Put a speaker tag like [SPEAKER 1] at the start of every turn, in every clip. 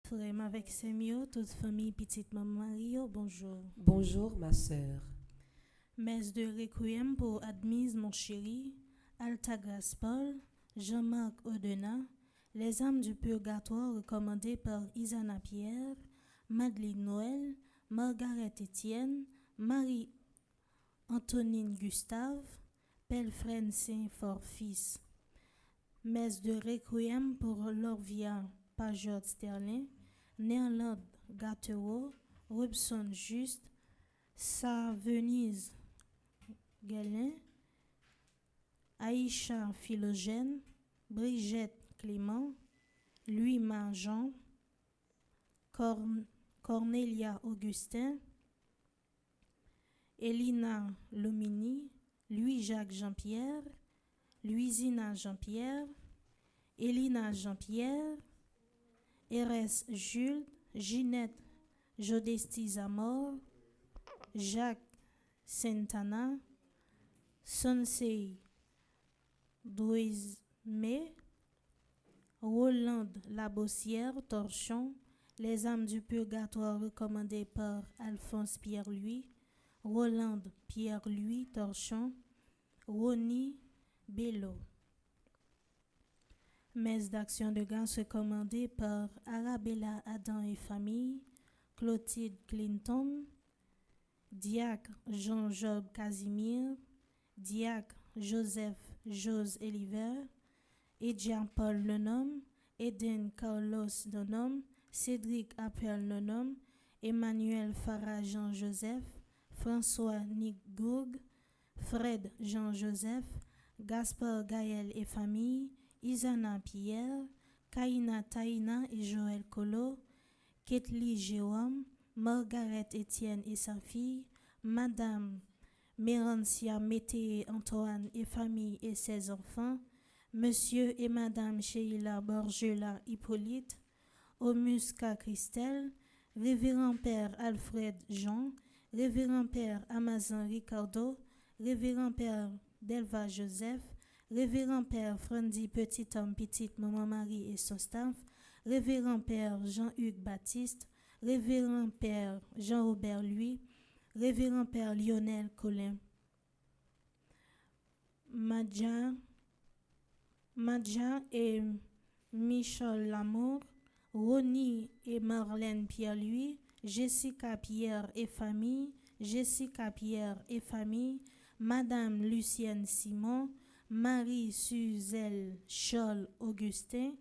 [SPEAKER 1] Frère avec Semio, toute famille, petite maman Mario, bonjour.
[SPEAKER 2] Bonjour ma sœur.
[SPEAKER 1] Messe de Requiem pour Admise, mon chéri, Altagrace Paul, Jean-Marc Audenat, Les âmes du purgatoire recommandées par Isana Pierre, Madeleine Noël, Margaret Étienne, Marie-Antonine Gustave, Pelfren Saint-Fort-Fils. Messe de Requiem pour Lorvia Pajot Sterling, Néerland Gattereau, Robson Juste, Sa Venise Guélin, Aïcha Philogène, Brigitte Clément, Louis Marjan, Cornelia Augustin, Elina Lomini, Louis-Jacques Jean-Pierre, Louisina Jean-Pierre, Elina Jean-Pierre, Erès Jules, Ginette Jodesti Zamor, Jacques Santana, Sonsei Douizme, Roland Labossière Torchon, Les âmes du purgatoire recommandées par Alphonse Pierre-Louis, Roland Pierre-Louis Torchon, Rony Bello. Messe d'action de grâce recommandée par Arabella Adam et famille, Clotilde Clinton, Diacre Jean-Job Casimir, Diacre Joseph Jose Eliver, Jean-Paul Lenom, Eden Carlos Donom, Cédric Appel Lenom, Emmanuel Farah Jean-Joseph, François Nigoug, Fred Jean-Joseph, Gaspard Gaël et famille, Isana Pierre, Kaina Taina et Joël Colo, Ketli Jérôme, Margaret Étienne et sa fille, Madame Mérancia Mété Antoine et famille et ses enfants, Monsieur et Madame Sheila Borgela Hippolyte, Omusca Christelle, Révérend Père Alfred Jean, Révérend Père Amazon Ricardo, Révérend Père Delva Joseph, Révérend Père Frandy Petit Homme Petite Maman Marie et son staff, Révérend Père Jean-Hugues Baptiste, Révérend Père Jean-Robert Louis, Révérend Père Lionel Colin, Madja et Michel Lamour, Rony et Marlène Pierre-Louis, Jessica Pierre et famille, Jessica Pierre et famille, Madame Lucienne Simon, Marie-Suzelle Charles Augustin,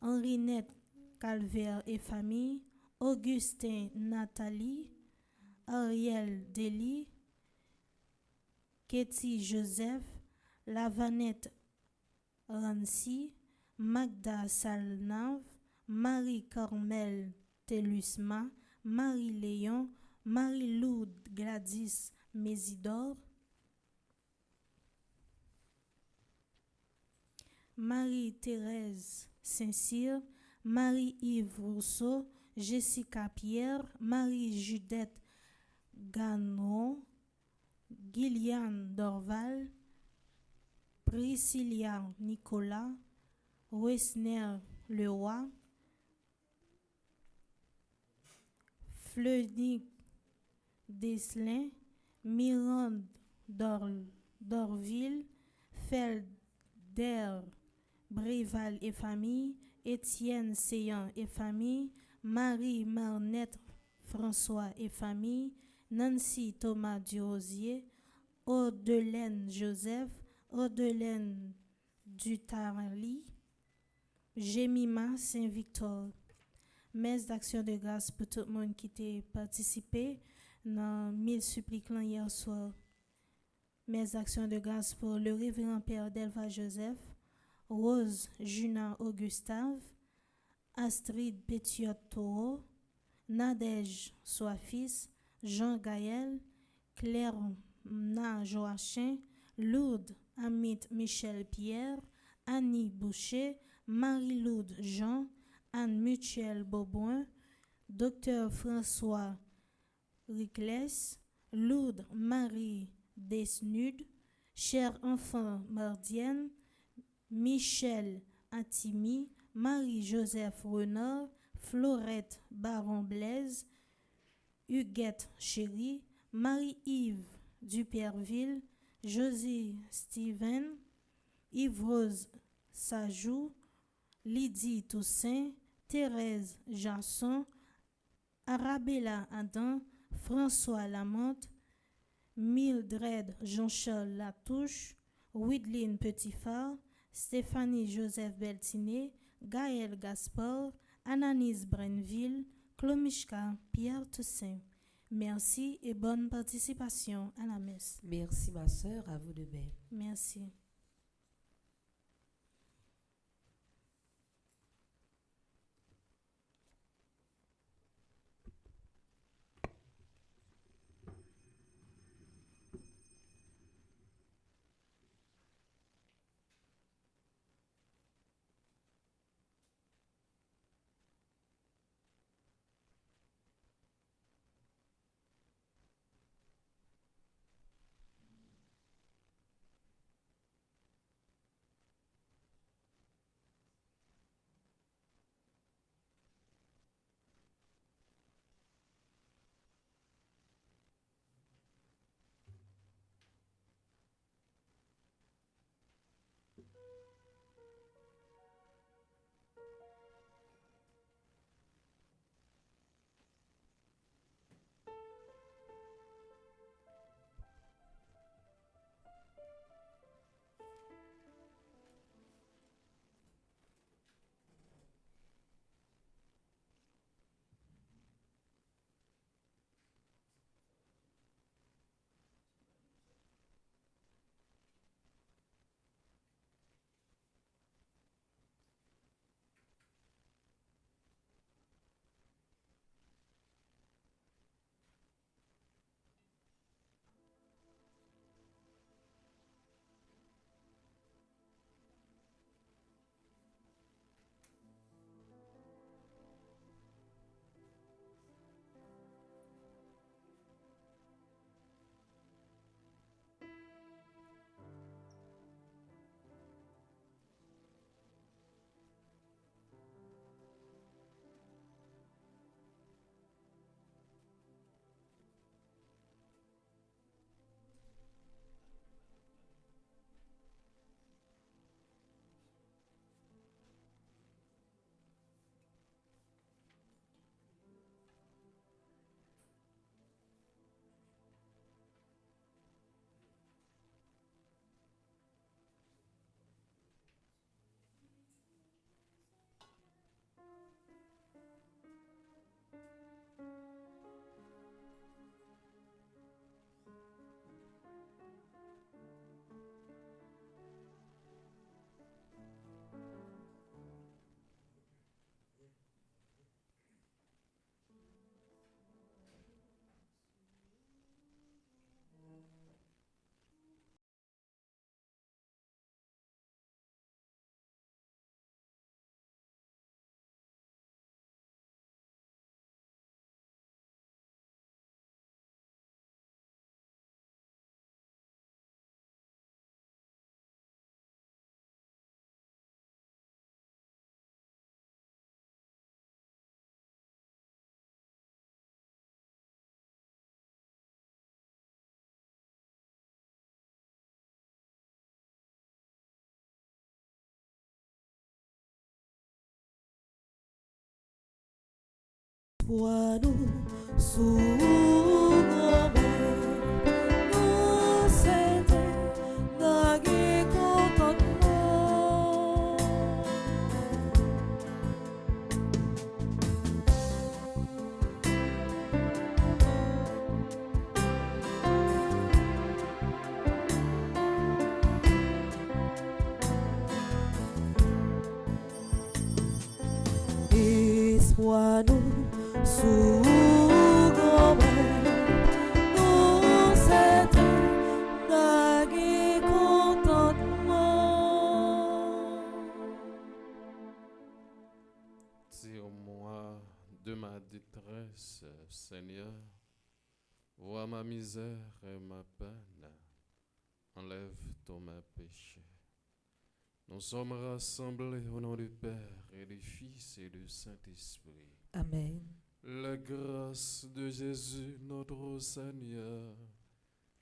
[SPEAKER 1] Henrinette Calvaire et famille, Augustin Nathalie, Ariel Dely, Katie Joseph, Lavanette Rancy, Magda Salnave, Marie-Carmel Telusma, Marie-Léon, Marie-Loud Gladys Mésidor, Marie-Thérèse Saint-Cyr, Marie-Yves Rousseau, Jessica Pierre, Marie-Judette Ganon, Gillian Dorval, Priscilla Nicolas, Wesner Leroy, Fleunic Deslin, Mirande Dorville, Felder Bréval et famille, Étienne Séan et famille, Marie Marnette François et famille, Nancy Thomas Durosier, Audelaine Joseph, Audelaine Dutarly, Jemima Saint-Victor. Messe d'action de grâce pour tout le monde qui a participé dans 1000 suppliants hier soir. Messe d'action de grâce pour le révérend Père Delva Joseph, Rose Juna Augustave, Astrid Pétiot Toro, Nadège Soifis, Jean Gaël, Claire Na Joachim, Lourdes Amit Michel Pierre, Annie Boucher, Marie-Lourdes Jean, Anne Mutuel Beauboin, Docteur François Riclès, Lourdes Marie Desnudes, Cher enfant Mardienne, Michel Attimi, Marie-Joseph Renard, Florette Baron-Blaise, Huguette Chéri, Marie-Yves Duperville, Josie Steven, Yves-Rose Sajou, Lydie Toussaint, Thérèse Janson, Arabella Adam, François Lamotte, Mildred Jean-Charles Latouche, Widline Petitfard, Stéphanie Joseph Beltiné, Gaël Gaspard, Ananis Brenville, Clomishka Pierre Toussaint. Merci et bonne participation à la messe.
[SPEAKER 2] Merci ma sœur, à vous de même.
[SPEAKER 1] Merci.
[SPEAKER 2] Toi nous souverains, nous c'était nagué contentement. Espoir nous souverains, nous c'était nagué contentement.
[SPEAKER 3] Tire-moi de ma détresse, Seigneur. Vois ma misère et ma peine. Enlève tous mes péchés. Nous sommes rassemblés au nom du Père et du Fils et du Saint-Esprit.
[SPEAKER 2] Amen.
[SPEAKER 3] La grâce de Jésus notre Seigneur,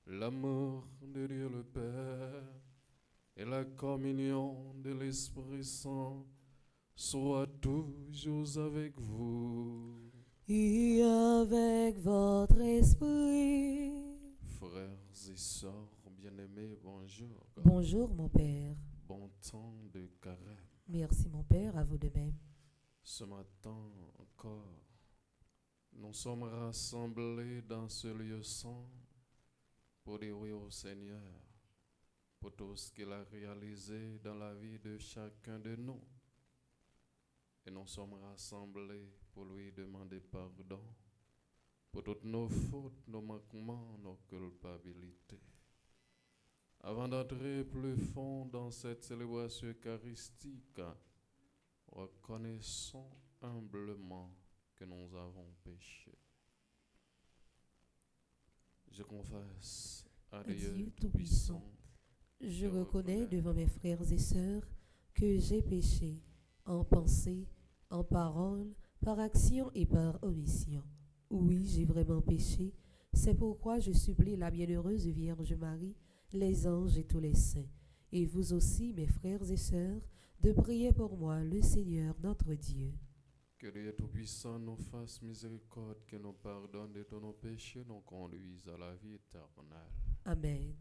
[SPEAKER 3] l'amour de Dieu le Père et la communion de l'Esprit Saint soient toujours avec vous.
[SPEAKER 2] Et avec votre esprit.
[SPEAKER 3] Frères et sœurs bien-aimés, bonjour.
[SPEAKER 2] Bonjour mon Père.
[SPEAKER 3] Bon temps de carême.
[SPEAKER 2] Merci mon Père, à vous de même.
[SPEAKER 3] Ce matin encore, nous sommes rassemblés dans ce lieu saint pour dire oui au Seigneur pour tout ce qu'il a réalisé dans la vie de chacun de nous. Et nous sommes rassemblés pour lui demander pardon pour toutes nos fautes, nos manquements, nos culpabilités. Avant d'entrer plus fond dans cette célébration eucharistique, reconnaissons humblement que nous avons péché. Je confesse à Dieu Tout-Puissant.
[SPEAKER 2] Je reconnais devant mes frères et sœurs que j'ai péché en pensée, en parole, par action et par omission. Oui, j'ai vraiment péché. C'est pourquoi je supplie la bienheureuse Vierge Marie, les anges et tous les saints, et vous aussi, mes frères et sœurs, de prier pour moi, le Seigneur notre Dieu.
[SPEAKER 3] Que Dieu Tout-Puissant nous fasse miséricorde, que nous pardonne de tous nos péchés, nous conduise à la vie éternelle.
[SPEAKER 2] Amen.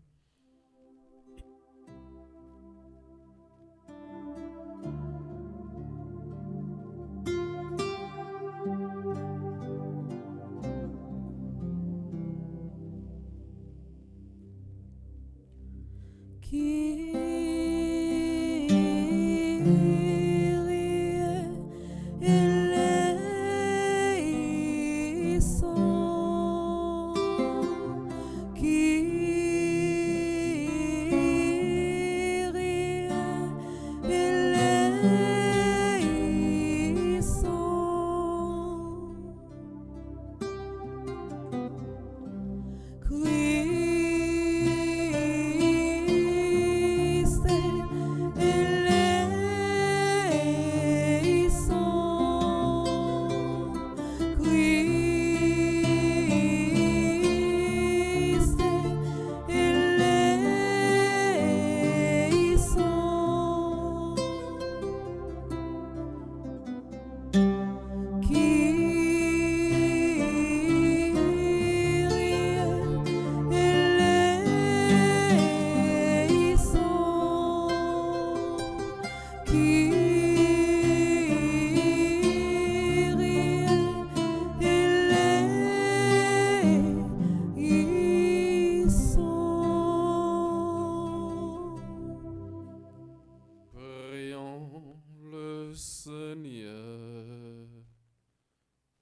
[SPEAKER 3] Prions le Seigneur.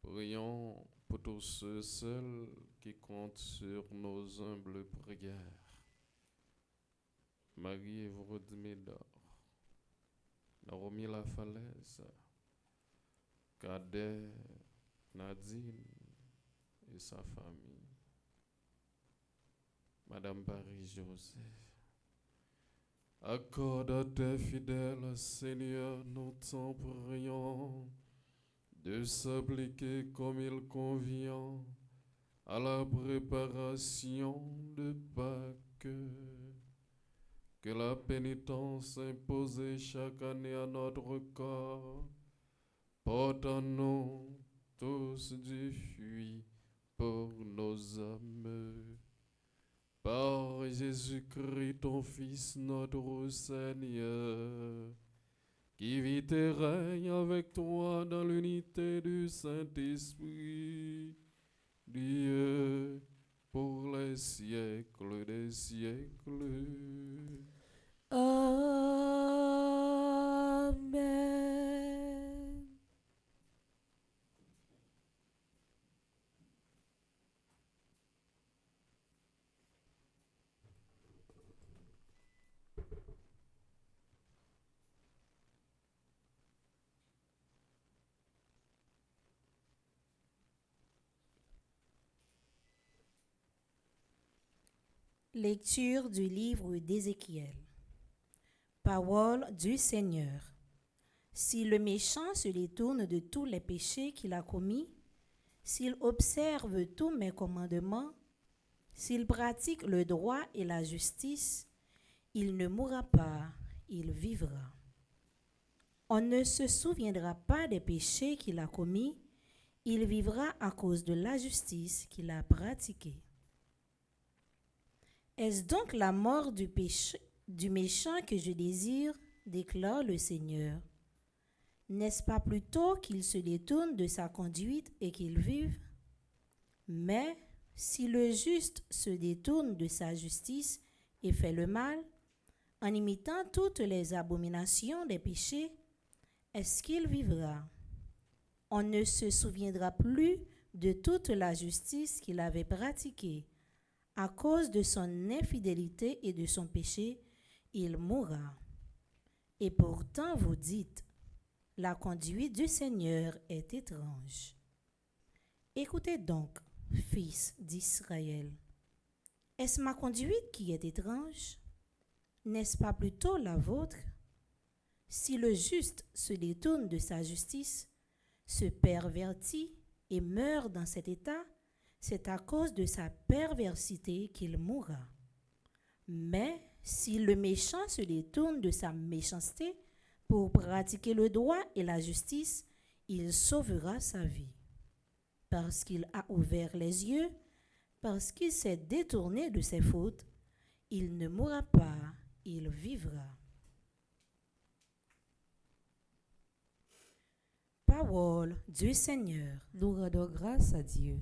[SPEAKER 3] Prions pour tous ceux seuls qui comptent sur nos humbles prières. Marie Évraude Médor, Naomi La Falaise, Cadet, Nadine et sa famille, Madame Paris-Joseph. Accorde à tes fidèles, Seigneur, nous t'en prions, de s'appliquer comme il convient à la préparation de Pâques. Que la pénitence imposée chaque année à notre corps porte en nous tous du fruit pour nos âmes. Par Jésus-Christ, ton Fils, notre Seigneur, qui vit et règne avec toi dans l'unité du Saint-Esprit, Dieu, pour les siècles des siècles.
[SPEAKER 2] Amen.
[SPEAKER 1] Lecture du livre d'Ézéchiel.
[SPEAKER 4] Parole du Seigneur. Si le méchant se détourne de tous les péchés qu'il a commis, s'il observe tous mes commandements, s'il pratique le droit et la justice, il ne mourra pas, il vivra. On ne se souviendra pas des péchés qu'il a commis, il vivra à cause de la justice qu'il a pratiquée. Est-ce donc la mort du méchant que je désire, déclare le Seigneur. N'est-ce pas plutôt qu'il se détourne de sa conduite et qu'il vive? Mais si le juste se détourne de sa justice et fait le mal, en imitant toutes les abominations des péchés, est-ce qu'il vivra? On ne se souviendra plus de toute la justice qu'il avait pratiquée. À cause de son infidélité et de son péché, il mourra. Et pourtant vous dites, la conduite du Seigneur est étrange. Écoutez donc, fils d'Israël. Est-ce ma conduite qui est étrange? N'est-ce pas plutôt la vôtre? Si le juste se détourne de sa justice, se pervertit et meurt dans cet état, c'est à cause de sa perversité qu'il mourra. Mais si le méchant se détourne de sa méchanceté pour pratiquer le droit et la justice, il sauvera sa vie. Parce qu'il a ouvert les yeux, parce qu'il s'est détourné de ses fautes, il ne mourra pas, il vivra. Parole du Seigneur.
[SPEAKER 2] Nous rendons grâce à Dieu.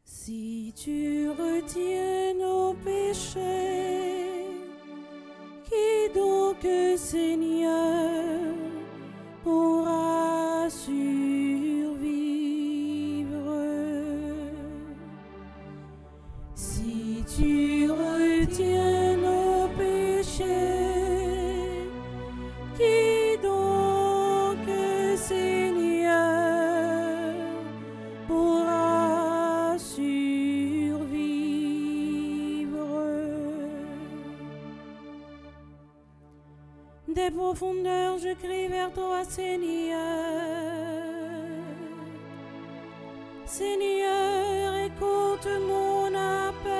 [SPEAKER 1] Si tu retiens nos péchés, qui donc, Seigneur, pourra survivre? Si tu retiens nos péchés, qui donc, Seigneur, pourra survivre? Des profondeurs, je crie vers toi, Seigneur. Seigneur, écoute mon appel.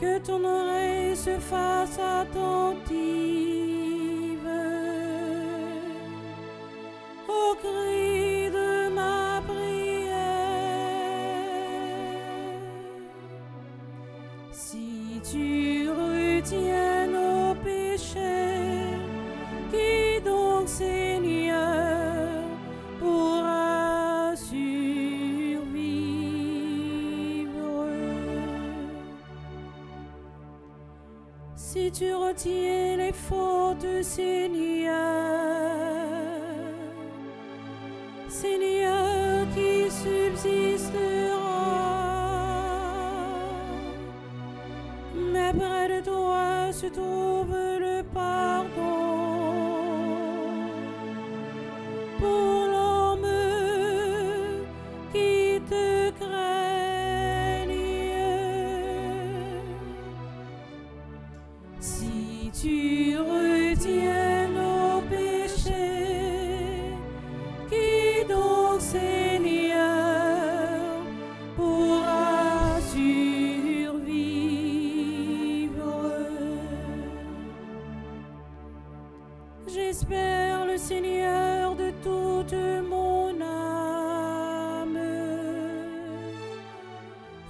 [SPEAKER 1] Que ton oreille se fasse attentive au cri de ma prière. Si tu retiens nos péchés, qui donc, Seigneur, pourra survivre? Si tu retiens les fautes, Seigneur, Seigneur, qui subsistera? Mais près de toi se trouve le pardon pour l'homme qui te craigne. Si tu retiens nos péchés, qui donc, Seigneur, pourra survivre? J'espère le Seigneur de toute mon âme.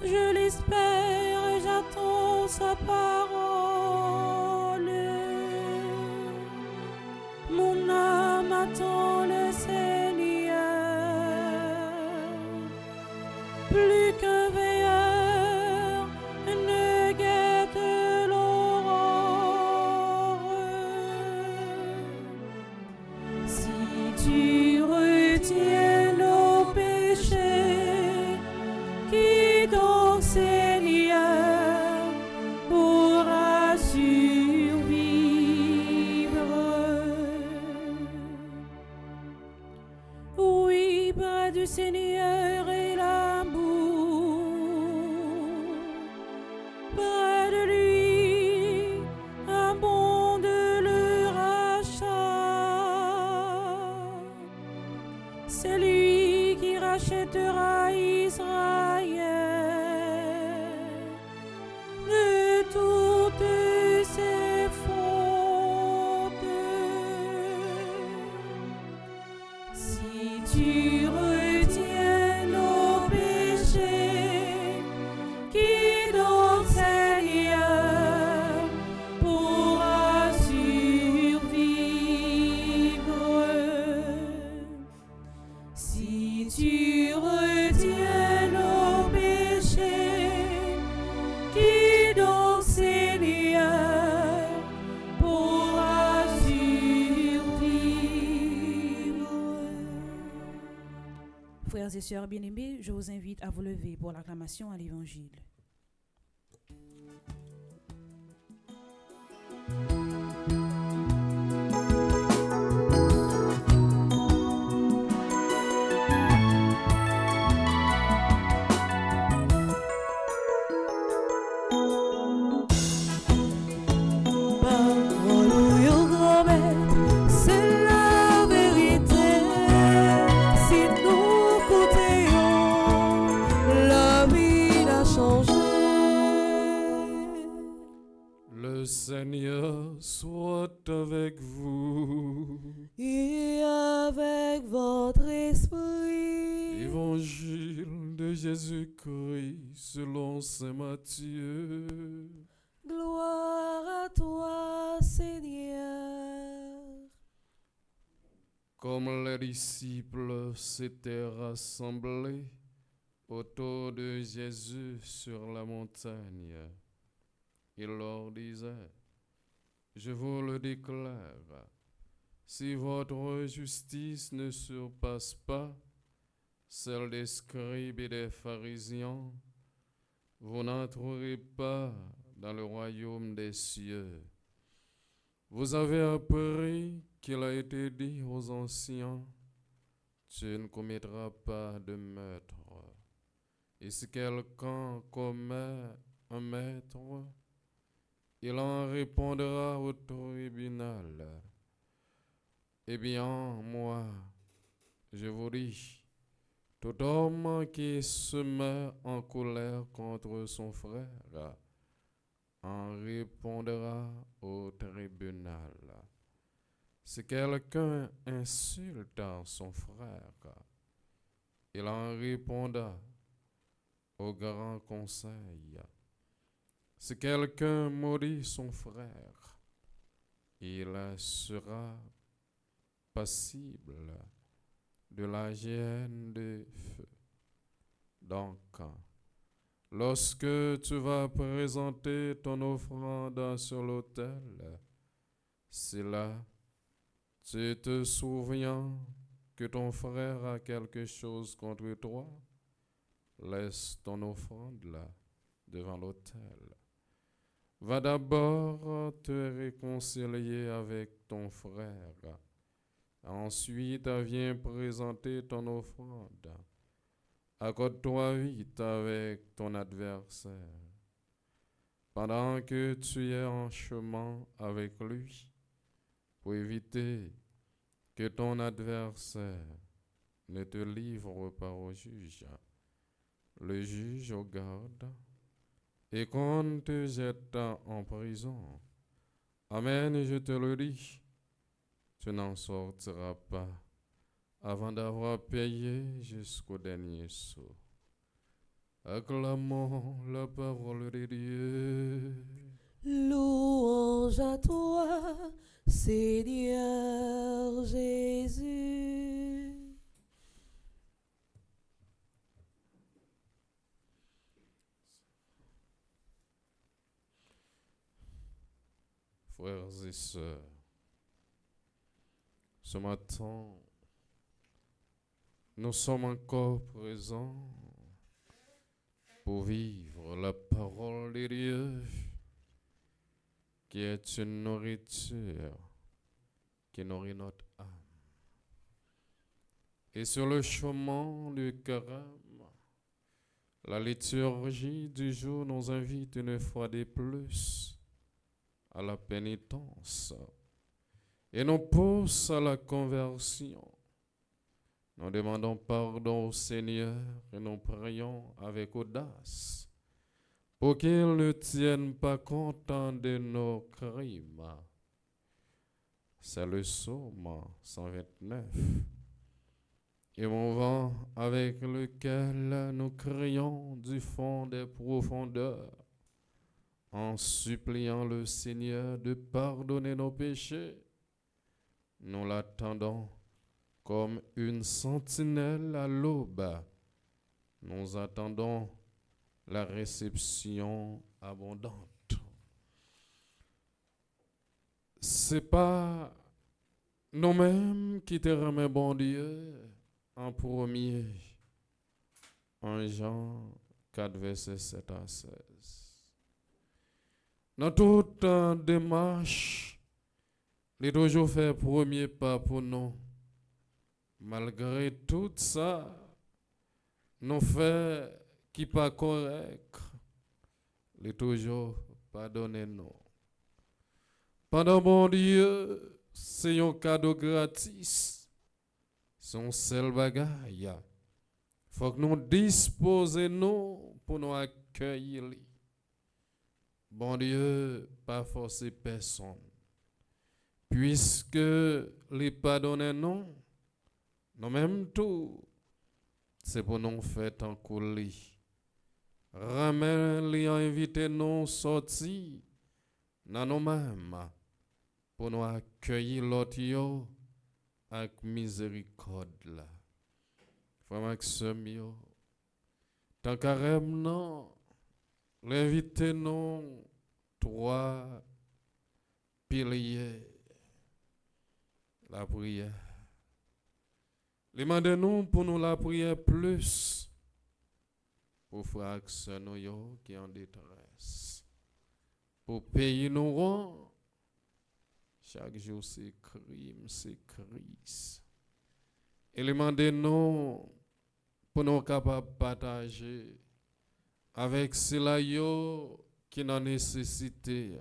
[SPEAKER 1] Je l'espère et j'attends sa parole. Mon âme attend le Seigneur, plus qu'un veilleur ne guette l'aurore. Si tu
[SPEAKER 5] sueur et l'amour. Près de lui, un bon de le rachat. C'est lui qui rachètera Israël de toutes ses fautes. Si tu retiens nos péchés, qui donc, Seigneur, pourra survivre? Si tu retiens nos péchés, qui donc, Seigneur, pourra survivre?
[SPEAKER 6] Frères et sœurs bien-aimés, je vous invite à vous lever pour l'acclamation à l'Évangile.
[SPEAKER 2] Parole au grand-mère, c'est la vérité. Si nous côtoyons, la vie a changé.
[SPEAKER 3] Le Seigneur soit avec vous.
[SPEAKER 2] Et avec votre esprit.
[SPEAKER 3] Évangile de Jésus-Christ selon saint Matthieu.
[SPEAKER 2] Gloire à toi, Seigneur.
[SPEAKER 3] Comme les disciples s'étaient rassemblés autour de Jésus sur la montagne, il leur disait, je vous le déclare, si votre justice ne surpasse pas celle des scribes et des pharisiens, vous n'entrerez pas dans le royaume des cieux. Vous avez appris qu'il a été dit aux anciens, tu ne commettras pas de meurtre. Et si quelqu'un commet un meurtre, il en répondra au tribunal. Eh bien, moi, je vous dis, tout homme qui se met en colère contre son frère en répondra au tribunal. Si quelqu'un insulte son frère, il en répondra au grand conseil. Si quelqu'un maudit son frère, il sera passible de la géhenne de feu. Donc, lorsque tu vas présenter ton offrande sur l'autel, si là, tu te souviens que ton frère a quelque chose contre toi, laisse ton offrande là, devant l'autel. Va d'abord te réconcilier avec ton frère. Ensuite, viens présenter ton offrande. Accorde-toi vite avec ton adversaire. Pendant que tu es en chemin avec lui, pour éviter que ton adversaire ne te livre pas au juge. Le juge au garde et qu'on te jette en prison. Amen, je te le dis, tu n'en sortiras pas avant d'avoir payé jusqu'au dernier sou. Acclamons la parole de Dieu.
[SPEAKER 2] Louange à toi, Seigneur Jésus.
[SPEAKER 3] Frères et sœurs, ce matin, nous sommes encore présents pour vivre la parole de Dieu, qui est une nourriture qui nourrit notre âme. Et sur le chemin du carême, la liturgie du jour nous invite une fois de plus à la pénitence et nous pousse à la conversion. Nous demandons pardon au Seigneur et nous prions avec audace pour qu'il ne tienne pas compte de nos crimes. C'est le psaume 129. Et mouvant avec lequel nous crions du fond des profondeurs en suppliant le Seigneur de pardonner nos péchés. Nous l'attendons comme une sentinelle à l'aube. Nous attendons la réception abondante. C'est pas nous-mêmes qui te remet bon Dieu en premier. 1 Jean 4, verset 7 à 16. Dans toute démarche, il est toujours fait premier pas pour nous. Malgré tout ça, nous faisons qui pas correct, il est toujours pardonné nous. Pendant bon Dieu, c'est un cadeau gratis. Son seul bagaille. Faut que nous disposions pour nous accueillir. Bon Dieu, pas forcer personne. Puisque les pardonner nous même tout, c'est pour nous faire en couler. Ramène les inviter nous sortir dans nous-mêmes pour nous accueillir l'autre avec miséricorde. Frère Maxime, tant carême non, l'inviter nous 3 piliers. La prière. Demandez-nous pour nous la prière plus pour frères et sœurs qui sont en détresse. Pour payer nos rangs. Chaque jour c'est crime, c'est crise. Et demandez-nous pour nous capables de partager avec ceux qui ont nécessité,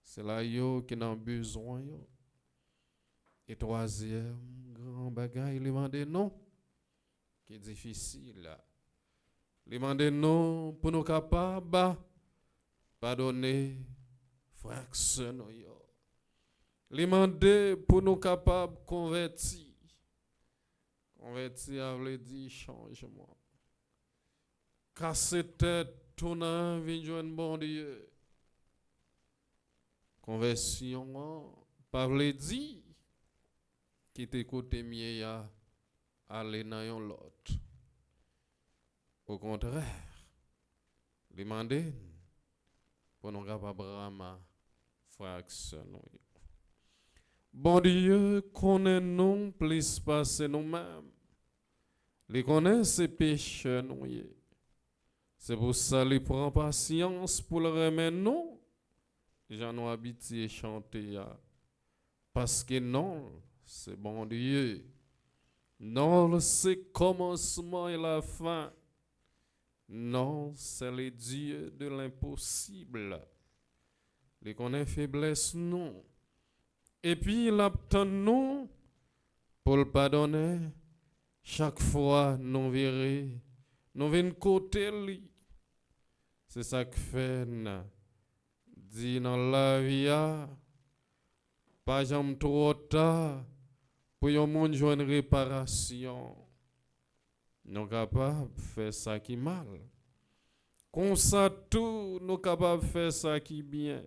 [SPEAKER 3] ceux qui ont besoin. Et troisième grand bagage, demandez-nous qui est difficile. Demandez-nous pour nous capables de pardonner frères et sœurs. Demandez pour nous capables de convertir. Convertir veut dire changement. Casser tête, tourner, venir joindre bon Dieu. Conversion, pas veut dire qui t'écoute mieux à aller dans l'autre. Au contraire, demandez pour nous capables de ramener frères et sœurs. Bon Dieu connaît nous plus passer nous-mêmes. Il connaît ses péchés nous. C'est pour ça qu'il prend patience pour le remettre nous. J'en ai habitué à chanter. Parce que non, c'est bon Dieu. Non, c'est commencement et la fin. Non, c'est le Dieu de l'impossible. Il connaît faiblesse nous. Et puis il attend nous pour le pardonner. Chaque fois nous verrons, nous venons côté lui. C'est ça que fait dit dans la vie, pas jamais trop tard pour yon monde joindre réparation. Nous sommes capables de faire ça qui mal. Comme ça tout, nous sommes capables de faire ça qui bien.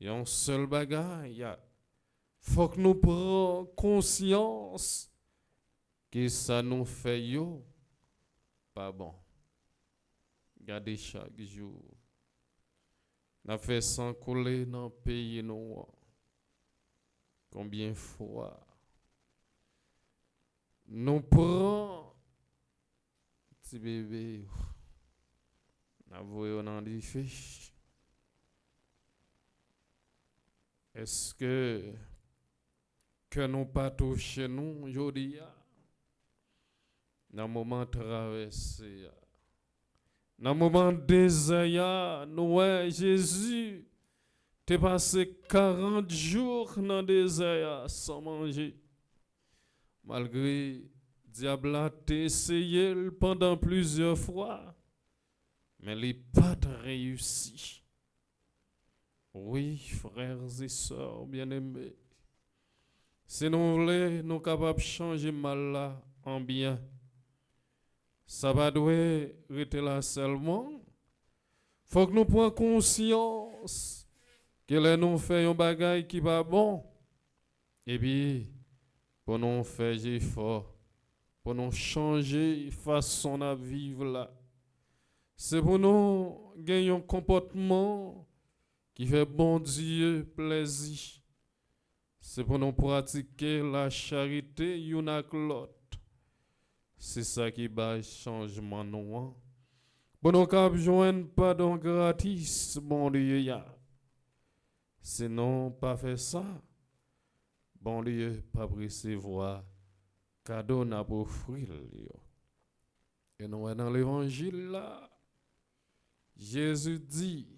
[SPEAKER 3] Il y a un seul bagage. Il faut que nous prenions conscience que ça nous fait yo pas bon. Regardez chaque jour. Nous fait sans couler dans le pays nous. Combien de fois nous prenons petit bébé, nous voyons dans des fiches. Est-ce que nous pas touché nous aujourd'hui Dans le moment traversé, dans le moment désert, nous, Jésus, t'es passé 40 jours dans le désert sans manger. Malgré diable a essayé pendant plusieurs fois, mais il n'a pas réussi. Oui, frères et sœurs bien-aimés, si nous voulons, nous sommes capables de changer mal là en bien. Ça va devoir rester là seulement. Il faut que nous prenions conscience que là nous faisons un bagage qui va bon. Et puis, pour nous faire des efforts, pour nous changer façon de vivre là. C'est pour nous gagner un comportement qui fait bon Dieu plaisir. C'est pour nous pratiquer la charité l'un avec l'autre. C'est ça qui va changement nous. Pour nous cap joindre pardon gratis, bon Dieu ya. Sinon pas faire ça, bon Dieu pas recevoir cadeau n'a pas offrir. Et nous dans l'évangile là, Jésus dit,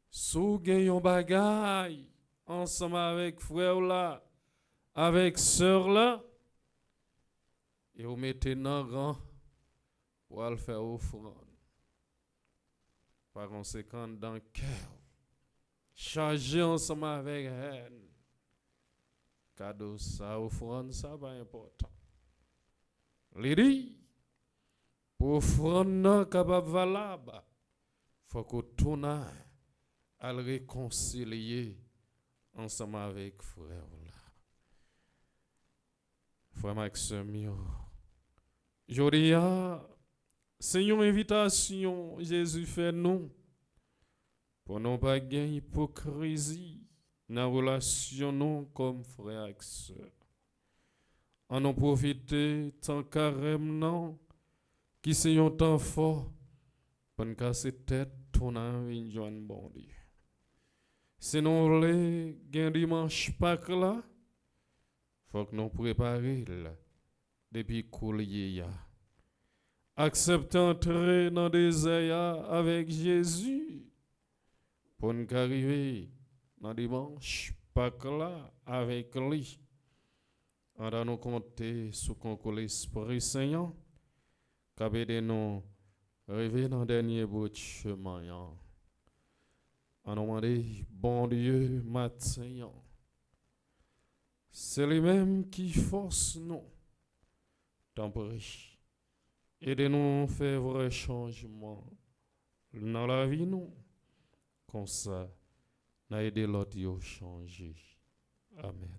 [SPEAKER 3] sous gagnons bagaille ensemble avec frère là, avec sœur là, et vous mettez dans le rang pour aller faire offrande. Par conséquent, dans le cœur, chargez ensemble avec elle. Cadeau, ça, offrande, ça, pas important. Lydie, pour offrande capable valable, il faut que tout le monde à le réconcilier ensemble avec frère là. Frère Maxime, Jodia, c'est une invitation Jésus fait nous pour ne pas gagner hypocrisie dans la relation nous comme frère et sœur. En en profiter tant carême non qui c'est un temps fort pour nous casser tête tournant une joie bon Dieu. Sinon les gain dimanche Pâques là, faut que nous préparions là depuis coulier. Accepter entrer dans des désert avec Jésus pour nous arriver dans dimanche Pâques là avec lui. On va nous compter sous concours l'Esprit Saint, qui nous rêver dans le dernier bout de chemin. On nous demande, bon Dieu, matin, c'est lui-même qui force nous. T'en prie. Aidez-nous à faire vrai changement dans la vie, nous. Comme ça, nous aider l'autre à changer. Amen.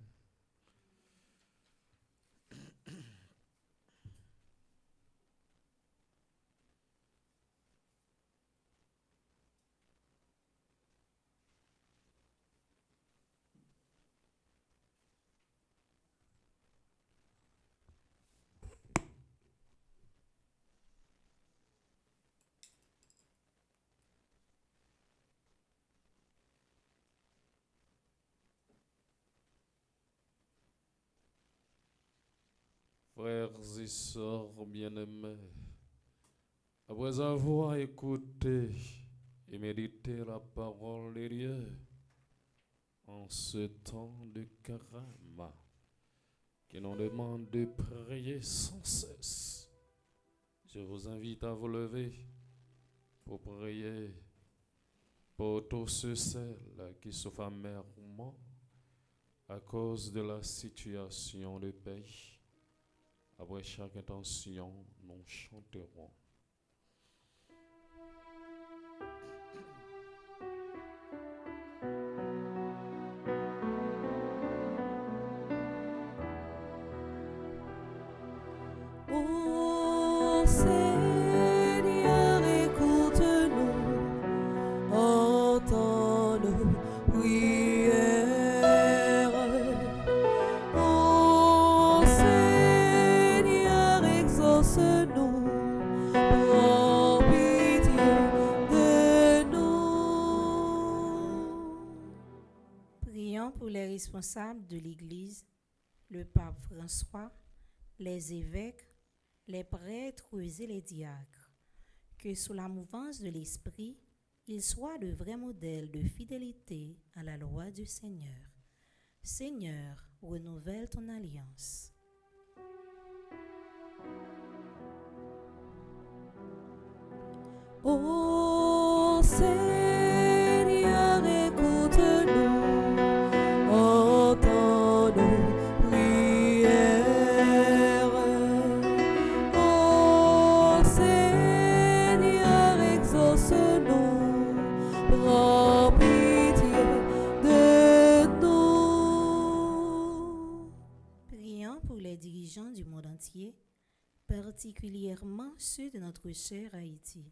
[SPEAKER 3] Frères et sœurs bien-aimés, après avoir écouté et médité la parole de Dieu en ce temps de carême, qui nous demande de prier sans cesse, je vous invite à vous lever pour prier pour tous ceux qui souffrent amèrement à cause de la situation du pays. Après chaque intention, nous chanterons.
[SPEAKER 5] Ô Seigneur, écoute-nous, entends nos prières. Ô Seigneur, exauce-nous, prends pitié de nous.
[SPEAKER 4] Prions pour les responsables de l'Église, le pape François, les évêques, les prêtres et les diacres, que sous la mouvance de l'Esprit, ils soient de vrais modèles de fidélité à la loi du Seigneur. Seigneur, renouvelle ton alliance.
[SPEAKER 5] Ô Seigneur, écoute-nous, entends nos prières. Ô Seigneur, exauce-nous, prends pitié de nous.
[SPEAKER 4] Prions pour les dirigeants du monde entier, particulièrement ceux de notre cher Haïti,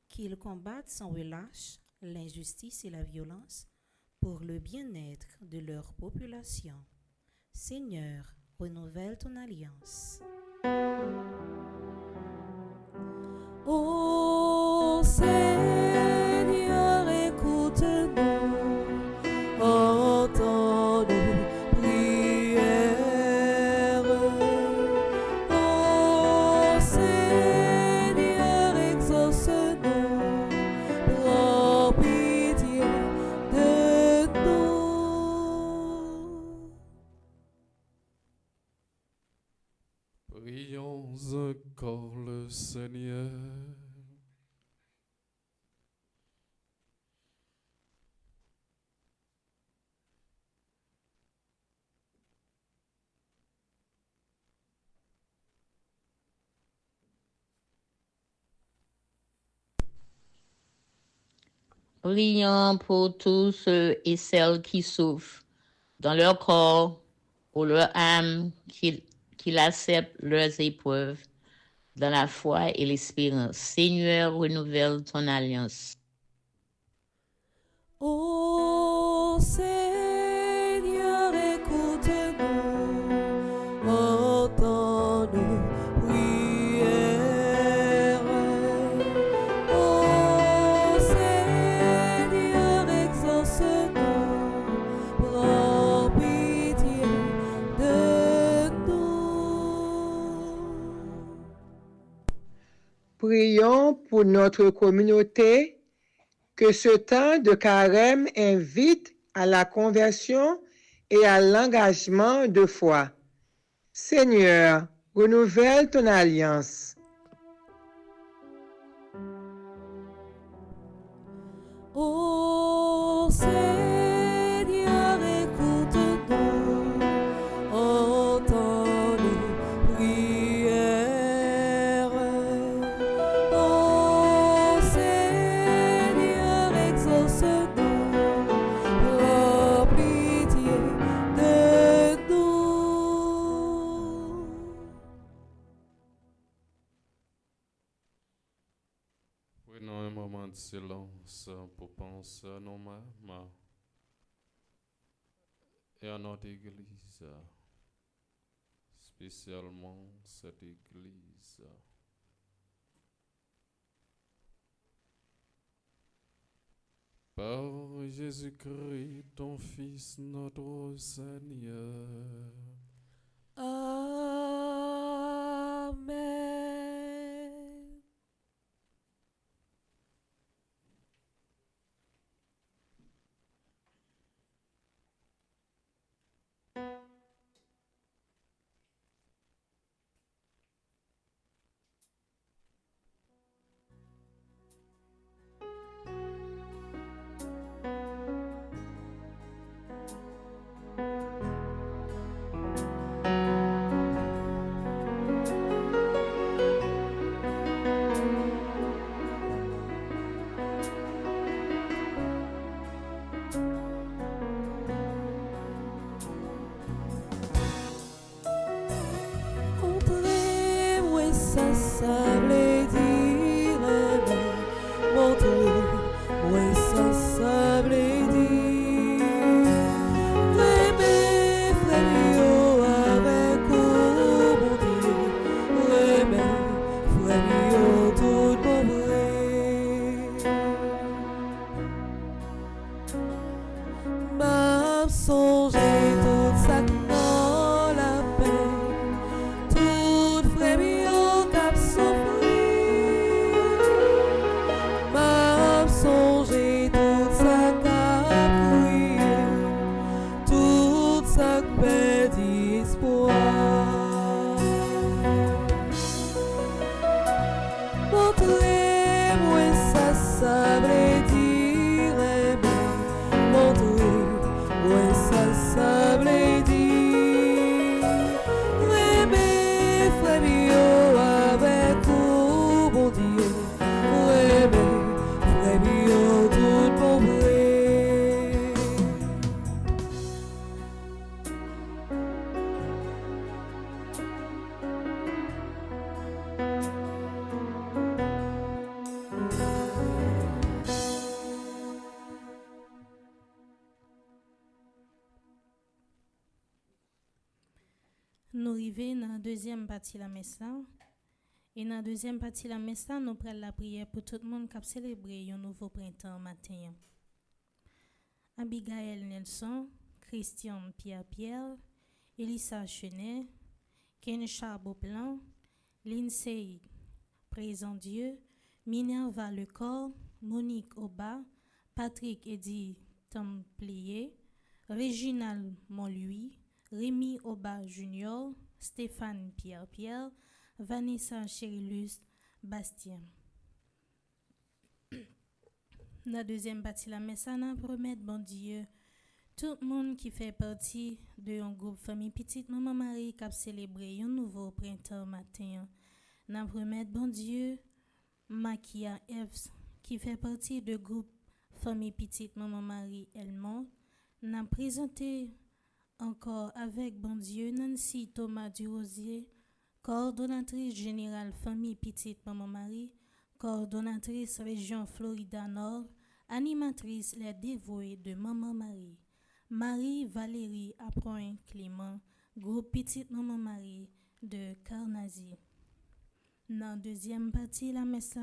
[SPEAKER 4] qu'ils combattent sans relâche l'injustice et la violence pour le bien-être de leur population. Seigneur, renouvelle ton alliance.
[SPEAKER 5] Ô Seigneur, écoute-nous, entends nos prières. Ô Seigneur, exauce-nous, prends pitié de nous.
[SPEAKER 3] Prions encore le Seigneur.
[SPEAKER 7] Prions pour tous ceux et celles qui souffrent dans leur corps ou leur âme, qu'ils acceptent leurs épreuves dans la foi et l'espérance. Seigneur, renouvelle ton alliance.
[SPEAKER 5] Ô Seigneur, écoute-nous, entends nos prières. Ô Seigneur, exauce-nous, prends pitié de nous.
[SPEAKER 8] Prions pour notre communauté, que ce temps de carême invite à la conversion et à l'engagement de foi. Seigneur, renouvelle ton alliance.
[SPEAKER 5] Ô Seigneur, écoute-nous, entends nos prières. Ô Seigneur, exauce-nous, prends pitié de nous.
[SPEAKER 3] Prenons un moment de silence pour penser à nos mamans et à notre Église, spécialement cette Église. Par Jésus-Christ, ton Fils, notre Seigneur.
[SPEAKER 5] Amen. Montrez-moi ça, ça veut dire aimer. Montrez-moi ça, ça veut dire aimer, frère, yo, avec vous, mon Dieu. Aimer, frère, yo, tout mon vrai. M'a songé toute ça dans la paix. Tout frère, yo,
[SPEAKER 1] arrivons dans la deuxième partie de la messe là. Et dans la deuxième partie de la messe là, nous prenons la prière pour tout le monde qui a célébré un nouveau printemps matin. Abigail Nelson, Christian Pierre-Pierre, Elissa Chenet, Kensha Beauplan, Lindsay Présent Dieu, Minerva Lecor, Monique Oba, Patrick Eddy Templier, Réginald Montluy, Rémi Oba Junior, Stéphane Pierre-Pierre, Vanessa Cherilus Bastien. Dans la deuxième partie de la messe, on promet bon Dieu tout le monde qui fait partie de un groupe famille petite maman Marie qui a célébré un nouveau printemps matin. On promet bon Dieu Makia Evs qui fait partie du groupe famille petite maman Marie Elmont. On a présenté encore avec bon Dieu Nancy Thomas Durosier, coordonnatrice générale famille petite maman Marie, coordonnatrice région Florida Nord, animatrice les dévoués de maman Marie, Marie Valérie Appoint Clément, groupe petite maman Marie de Carnazy. Dans la deuxième partie de la messe,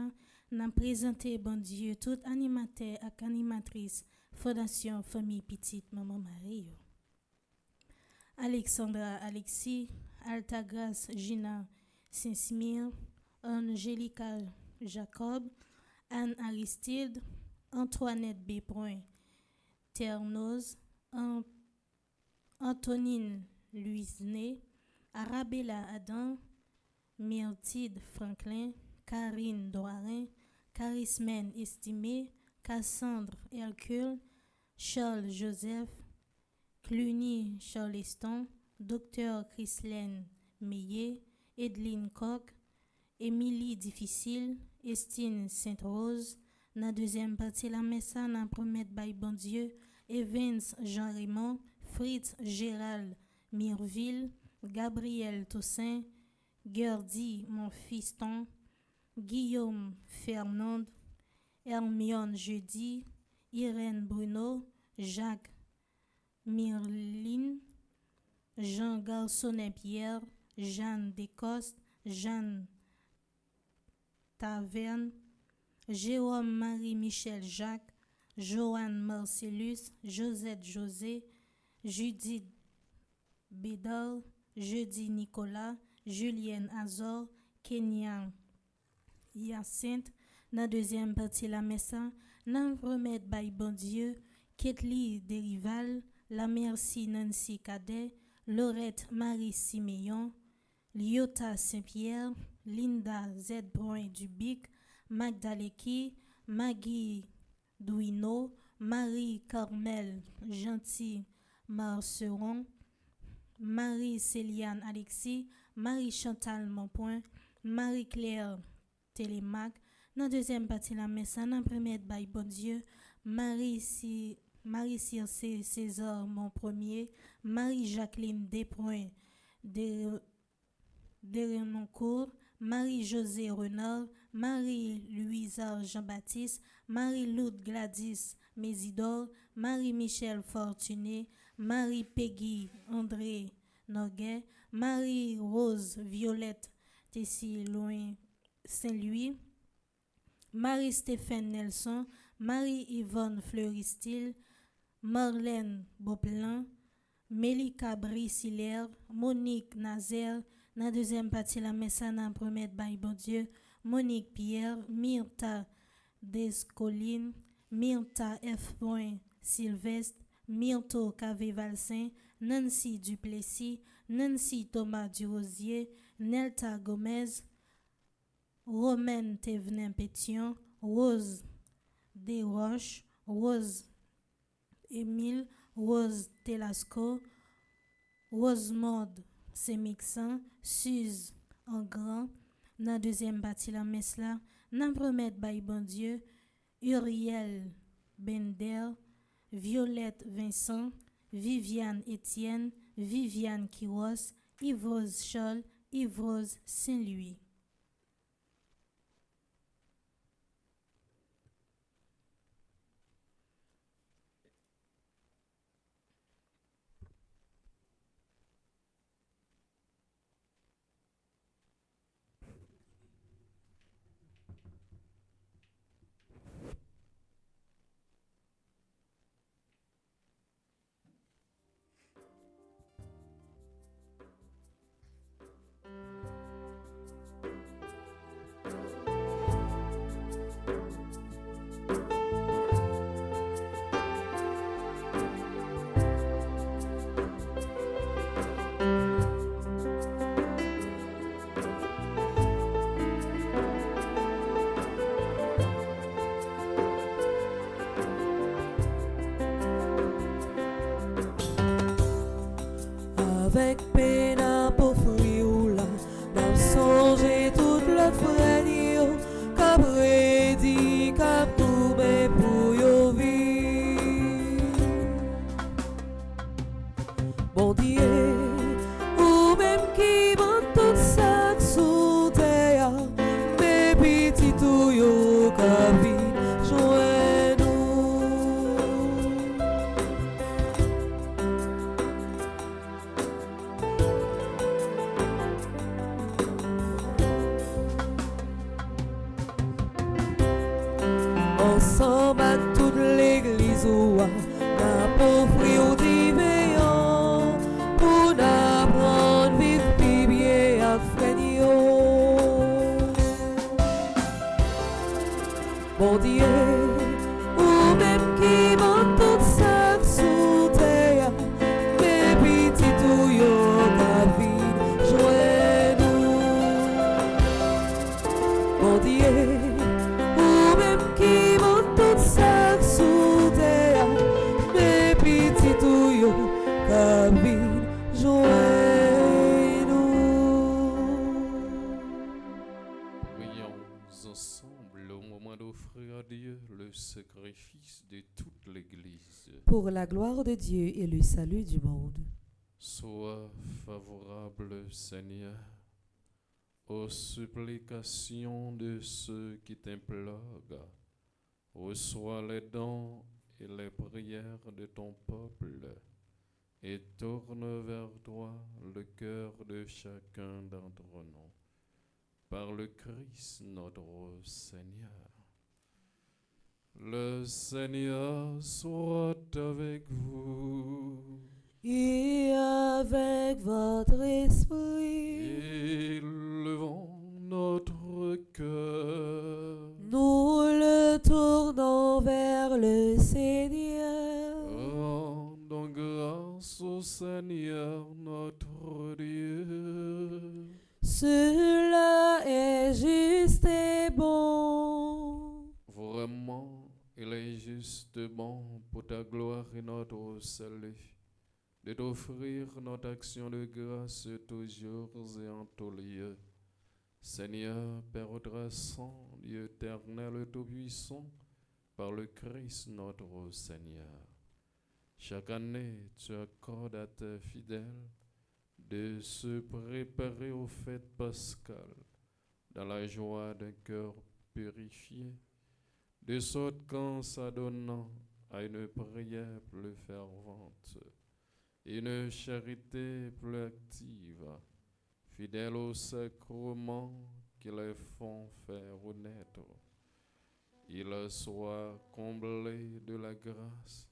[SPEAKER 1] nous avons présenté bon Dieu tout animateur et animatrice Fondation Famille Petite Maman Marie. Alexandra Alexis, Altagrace Gina Saint-Simir, Angélica Jacob, Anne Aristide, Antoinette B. Ternoz, Antonine Louisne, Arabella Adam, Myrtide Franklin, Karine Doirin, Charismène Estimé, Cassandre Hercule, Charles Joseph, Cluny Charleston, Dr. Chrislaine Meillet, Edeline Koch, Émilie Difficile, Estine Sainte-Rose. Dans la deuxième partie de la messe, nous promettons by bon Dieu, Evans Jean-Raymond, Fritz Gérald Mirville, Gabriel Toussaint, Gerdy Monfiston, Guillaume Fernand, Hermione Jeudi, Irène Bruno, Jacques Mirline, Jean Garçonnet-Pierre, Jeanne Descostes, Jeanne Taverne, Jérôme Marie-Michel Jacques, Joanne Marcellus, Josette José, Judith Bédard, Jeudi Nicolas, Julienne Azor, Kenya Hyacinthe. Dans la deuxième partie de la messe, nous remettre by bon Dieu, Ketli Derival, la Merci Nancy Cadet, Laurette Marie Siméon, Lyota Saint-Pierre, Linda Z. Brun Dubic, Magdaleki, Maggie Douino, Marie-Carmel Gentil Marceron, Marie-Céliane Alexis, Marie-Chantal Monpoint, Marie-Claire Télémac. Dans la deuxième partie de la messe, nous promet by bon Dieu, Marie-Circé César mon premier, Marie-Jacqueline Despoints Derenoncourt, Marie-Josée Renard, Marie-Louisa Jean-Baptiste, Marie-Loud Gladys Mésidor, Marie-Michel Fortuné, Marie-Peggy André Noguet, Marie-Rose Violette Tessie Loin Saint-Louis, Marie-Stéphane Nelson, Marie-Yvonne Fleuristil, Marlène Beauplan, Mélika Brissillère, Monique Nazaire. Dans la deuxième partie de la messe, nous promet by bon Dieu, Monique Pierre, Myrta Descoline, Myrta F. Sylvestre, Myrto Cavé Valsin, Nancy Duplessis, Nancy Thomas Durosier, Nelta Gomez, Romaine Thévenin Pétion, Rose Desroches, Rose Émile, Rose Telasco, Rosemond Semixan, Suze en grand. Dans la deuxième partie de la messe là, nous promet by bon Dieu, Uriel Bender, Violette Vincent, Viviane Étienne, Viviane Kiros, Yvrose Charles, Yvrose Saint-Louis.
[SPEAKER 5] petit tout yo ka vin joint nous. Ensemble à toute l'église ouah, n'a pas offrir au divin pour n'apprendre vivre plus bien à frère. Bon Dieu, ou même qui monte tout ça sous terre, mais petit tout yo ka vin joint nous. Bon Dieu, ou même qui monte tout ça sous terre, mais petit tout yo ka vin joint nous.
[SPEAKER 3] Prions ensemble au moment d'offrir à Dieu le sacrifice de toute l'Église.
[SPEAKER 2] Pour la gloire de Dieu et le salut du monde.
[SPEAKER 3] Sois favorable, Seigneur, aux supplications de ceux qui t'implorent. Reçois les dons et les prières de ton peuple et tourne vers toi le cœur de chacun d'entre nous. Par le Christ notre Seigneur. Le Seigneur soit avec vous.
[SPEAKER 5] Et avec votre esprit,
[SPEAKER 3] Élevons notre cœur.
[SPEAKER 5] nous le tournons vers le Seigneur.
[SPEAKER 3] Rendons grâce au Seigneur notre Dieu.
[SPEAKER 5] Cela est juste et bon.
[SPEAKER 3] Vraiment, il est juste bon pour ta gloire et notre salut de t'offrir notre action de grâce toujours et en tout lieu. Seigneur, Père Saint, Dieu éternel et tout-puissant, par le Christ notre Seigneur. Chaque année, tu accordes à tes fidèles de se préparer aux fêtes pascales dans la joie d'un cœur purifié, de sorte qu'en s'adonnant à une prière plus fervente, une charité plus active, fidèle aux sacrements qui les font faire renaître, ils soient comblés de la grâce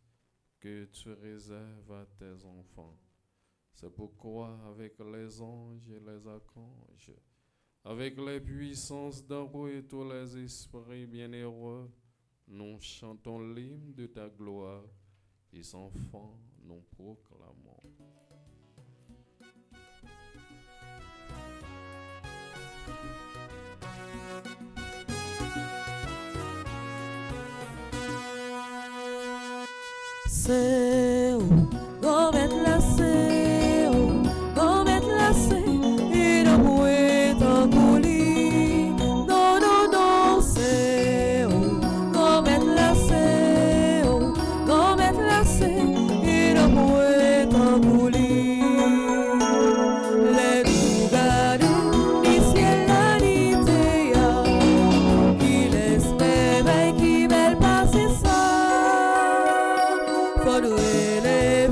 [SPEAKER 3] que tu réserves à tes enfants. C'est pourquoi avec les anges et les archanges, avec les puissances d'en haut et tous les esprits bienheureux, nous chantons l'hymne de ta gloire et sans fin nous proclamons.
[SPEAKER 5] C'est où, go mettre la c'est où, go mettre la c'est, et le bruit en coulis. Non, non, non, c'est où, go mettre la c'est où, go mettre la c'est, et le bruit en coulis. Les nougados, ni ciel la ni terre, qui laisse mes mains qui belle passer ça. Faudrait les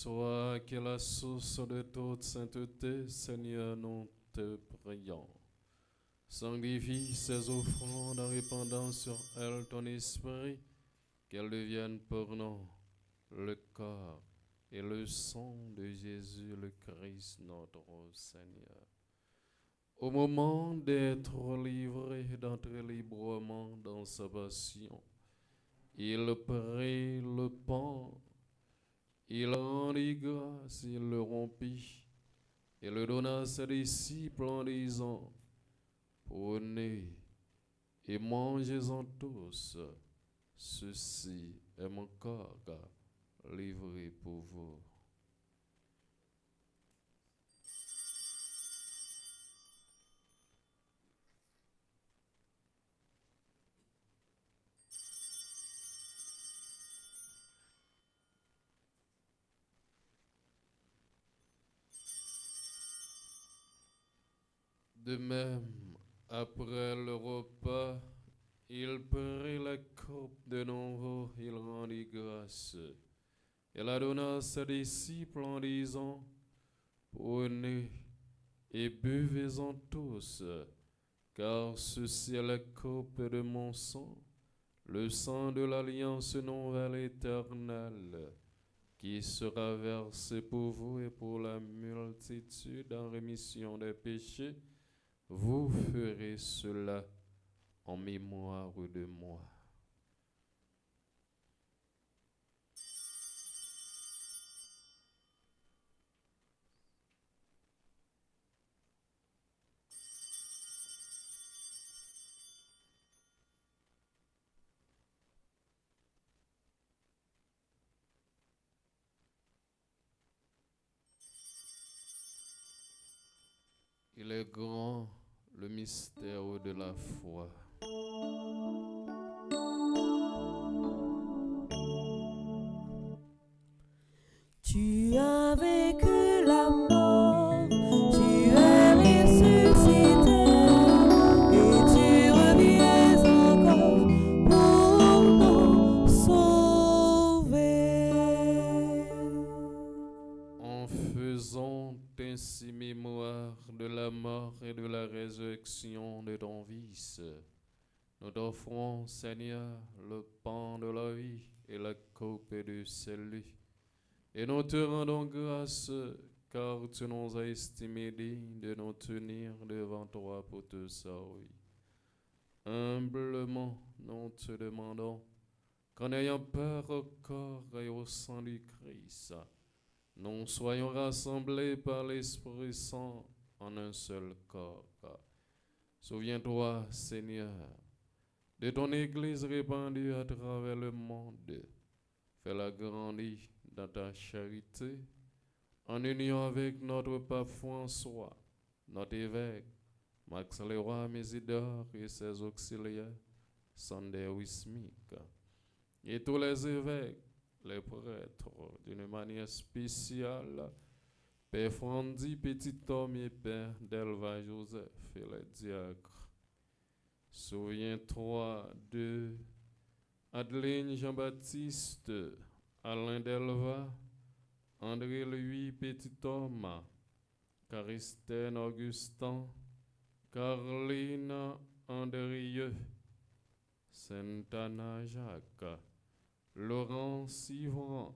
[SPEAKER 3] Toi qui es la source de toute sainteté, Seigneur, nous te prions. Sanctifie ces offrandes en répandant sur elles ton esprit, qu'elles deviennent pour nous le corps et le sang de Jésus le Christ notre Seigneur. Au moment d'être livré, d'entrer librement dans sa passion, il prit le pain, il rendit grâce, il le rompit et le donna à ses disciples en disant: prenez et mangez-en tous, ceci est mon corps livré pour vous. De même, après le repas, il prit la coupe de nouveau, il rendit grâce. Il la donna à ses disciples en disant: prenez et buvez-en tous, car ceci est la coupe de mon sang, le sang de l'alliance nouvelle éternelle, qui sera versé pour vous et pour la multitude en rémission des péchés. Vous ferez cela en mémoire de moi. Il est grand le mystère de la foi.
[SPEAKER 5] Tu as vaincu la mort, tu es ressuscité et tu reviens encore pour nous sauver.
[SPEAKER 3] En faisant ainsi mémoire de la mort et de la résurrection de ton Fils, nous t'offrons, Seigneur, le pain de la vie et la coupe du salut. Et nous te rendons grâce, car tu nous as estimés dignes de nous tenir devant toi pour te servir. Humblement, nous te demandons qu'en ayant peur au corps et au sang du Christ, nous soyons rassemblés par l'Esprit Saint en un seul corps. Souviens-toi, Seigneur, de ton Église répandue à travers le monde. Fais-la grandir dans ta charité, en union avec notre pape François, notre évêque, Max Leroy Mésidor et ses auxiliaires, Sander Wismik, et tous les évêques, les prêtres, d'une manière spéciale, Père Frandy Petit Homme et Père Delva Joseph et les diacres. Souviens-toi de Adeline Jean-Baptiste, Alain Delva, André Louis Petit Homme, Caristène Augustin, Caroline Andrieux, Sainte-Anna Jacques, Laurent Sivran,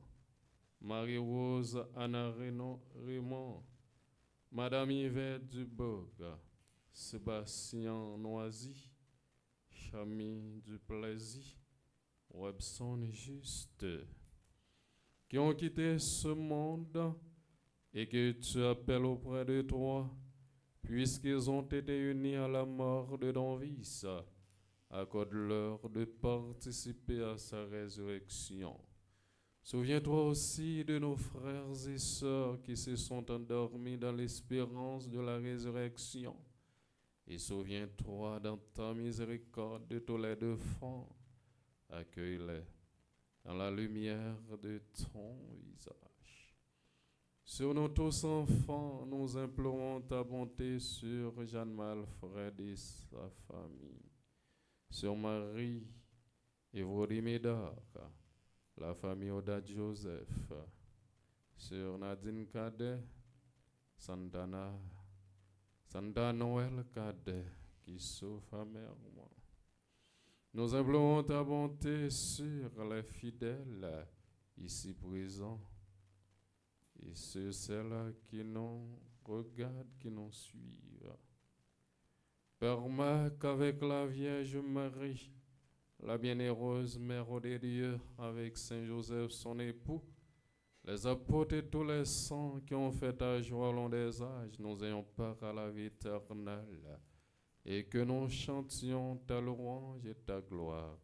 [SPEAKER 3] Marie-Rose Anna Raymond, Madame Yvette Dubourg, Sébastien Noisy, Chami Duplessis, Webson Juste, qui ont quitté ce monde et que tu appelles auprès de toi, puisqu'ils ont été unis à la mort de ton Fils, accorde-leur de participer à sa résurrection. Souviens-toi aussi de nos frères et sœurs qui se sont endormis dans l'espérance de la résurrection. Et souviens-toi dans ta miséricorde de tous les défunts. Accueille-les dans la lumière de ton visage. Sur nous tous enfants, nous implorons ta bonté sur Jeanne Malfred et sa famille, sur Marie et Vrodimedar, la famille Oda Joseph, sur Nadine Cadet, Santana, Santa Noël Cadet, qui souffre amèrement. Nous implorons ta bonté sur les fidèles ici présents et sur celles qui nous regardent, qui nous suivent. Permets qu'avec la Vierge Marie, la bienheureuse Mère de Dieu, avec Saint Joseph son époux, les apôtres et tous les saints qui ont fait ta joie au long des âges, nous ayons part à la vie éternelle, et que nous chantions ta louange et ta gloire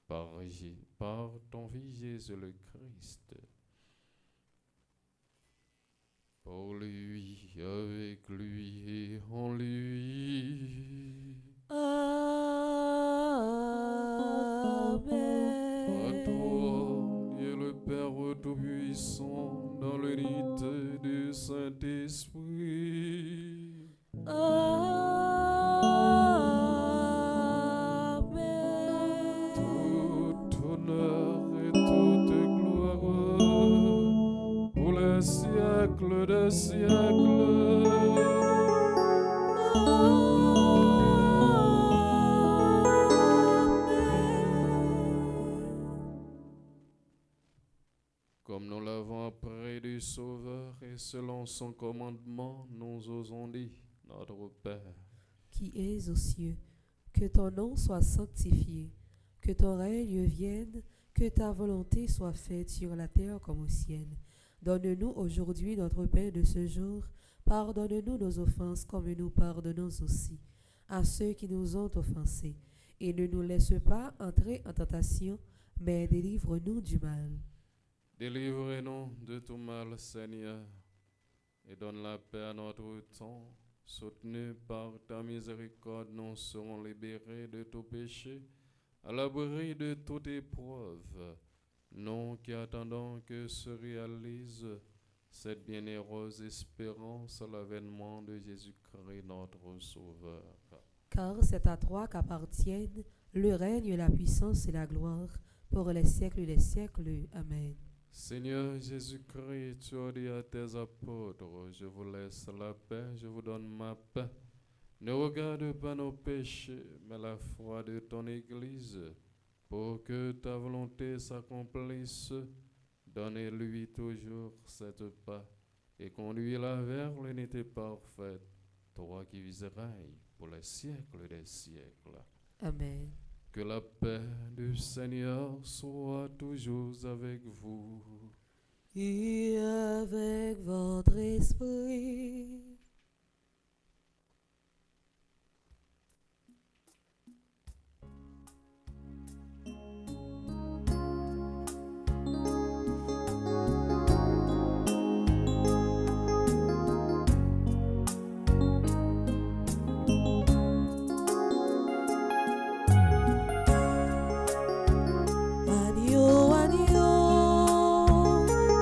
[SPEAKER 3] par ton Fils Jésus le Christ. Pour lui, avec lui et en lui. À toi, Dieu le Père Tout-Puissant, dans l'unité du Saint-Esprit. Tout honneur et toute gloire pour les siècles des siècles. Comme nous l'avons appris du Sauveur et selon son commandement, nous osons dire, notre Père,
[SPEAKER 2] qui es aux cieux, que ton nom soit sanctifié, que ton règne vienne, que ta volonté soit faite sur la terre comme au ciel. Donne-nous aujourd'hui notre pain de ce jour. Pardonne-nous nos offenses comme nous pardonnons aussi à ceux qui nous ont offensés. Et ne nous laisse pas entrer en tentation, mais délivre-nous du mal.
[SPEAKER 3] Délivre-nous de tout mal, Seigneur, et donne la paix à notre temps. Soutenus par ta miséricorde, nous serons libérés de tout péché, à l'abri de toute épreuve. Nous qui attendons que se réalise cette bienheureuse espérance à l'avènement de Jésus-Christ, notre Sauveur.
[SPEAKER 2] Car c'est à toi qu'appartiennent le règne, la puissance et la gloire pour les siècles des siècles. Amen.
[SPEAKER 3] Seigneur Jésus-Christ, tu as dit à tes apôtres, je vous laisse la paix, je vous donne ma paix. Ne regarde pas nos péchés, mais la foi de ton Église, pour que ta volonté s'accomplisse. Donne-lui toujours cette paix et conduis-la vers l'unité parfaite, toi qui vis et règnes pour les siècles des siècles.
[SPEAKER 2] Amen.
[SPEAKER 3] Que la paix du Seigneur soit toujours avec vous.
[SPEAKER 2] Et avec votre esprit.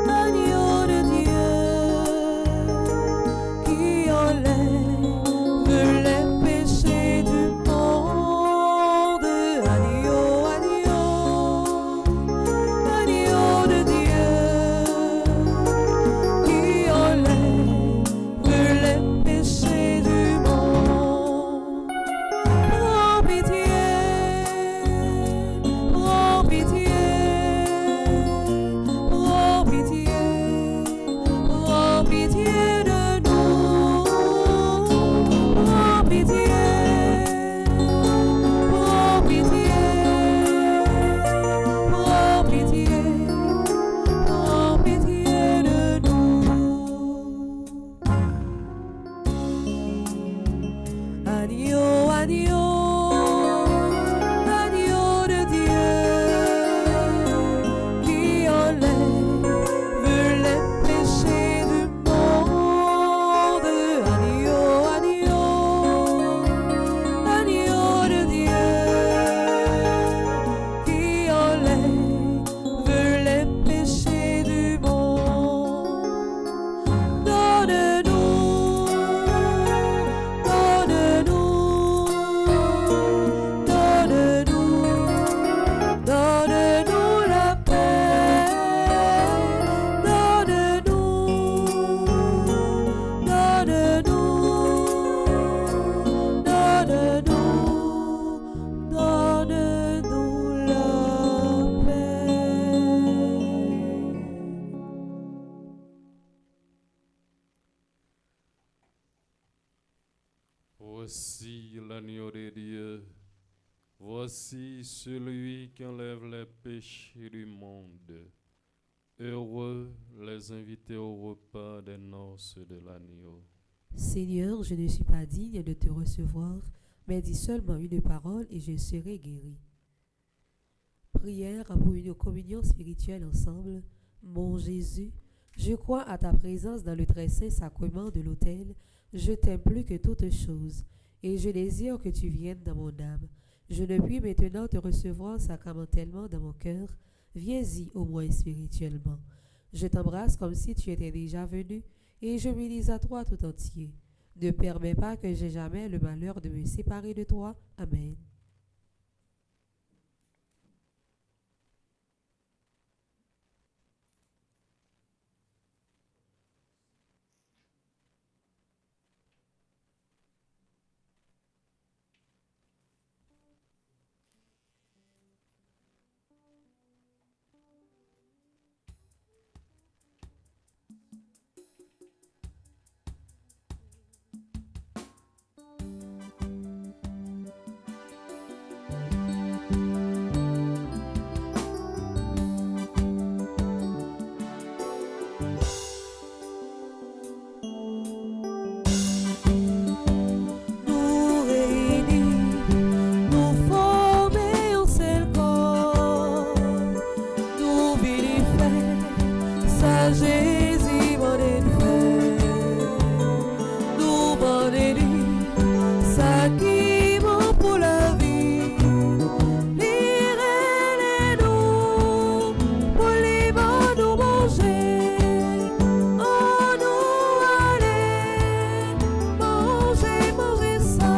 [SPEAKER 5] Agneau de Dieu, qui
[SPEAKER 3] Voici celui qui enlève les péchés du monde. Heureux les invités au repas des noces de l'agneau.
[SPEAKER 2] Seigneur, je ne suis pas digne de te recevoir, mais dis seulement une parole et je serai guéri. Prière pour une communion spirituelle ensemble. Mon Jésus, je crois à ta présence dans le très saint sacrement de l'autel. Je t'aime plus que toute chose, et je désire que tu viennes dans mon âme. Je ne puis maintenant te recevoir sacramentellement dans mon cœur. Viens-y au moins spirituellement. Je t'embrasse comme si tu étais déjà venu, et je m'unis à toi tout entier. Ne permets pas que j'aie jamais le malheur de me séparer de toi. Amen.
[SPEAKER 5] Nous réunis, nous former un seul corps. Nous vivons sa Jésus mon frère. Nous m'en ça qui m'en pour la vie. Lirez nous pour les bons nous manger. Oh nous allez manger, manger ça.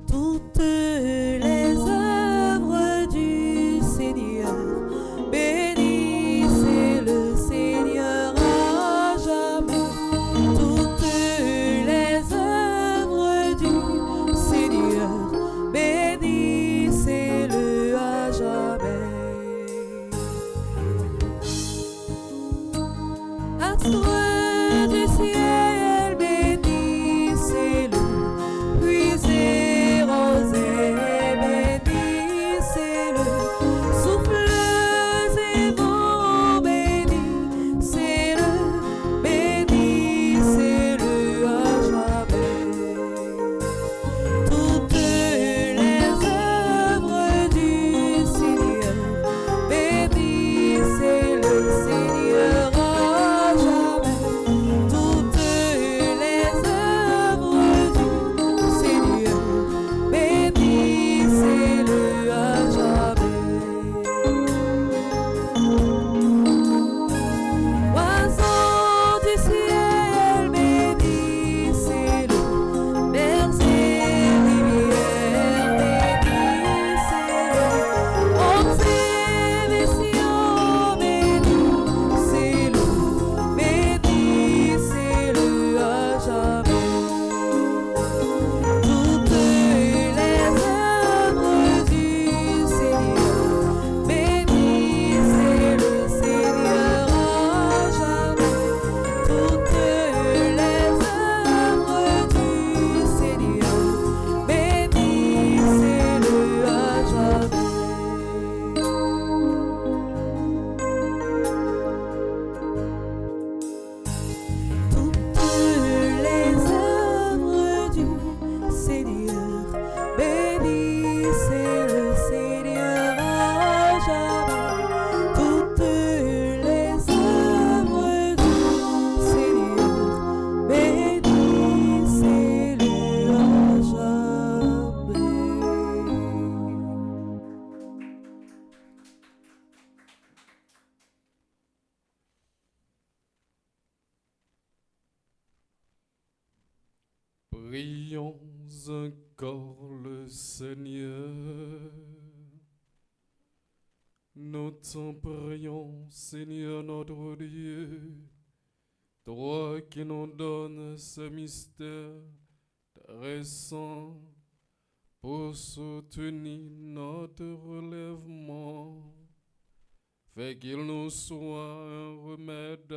[SPEAKER 5] Toutes les œuvres du Seigneur, bénissez le Seigneur à jamais. Toutes les œuvres du Seigneur, bénissez-le à jamais. Astre du ciel, bénissez-le, puisez rosée.
[SPEAKER 3] Prions encore le Seigneur. Nous t'en prions, Seigneur notre Dieu, toi qui nous donnes ce mystère récent pour soutenir notre relèvement. Fais qu'il nous soit un remède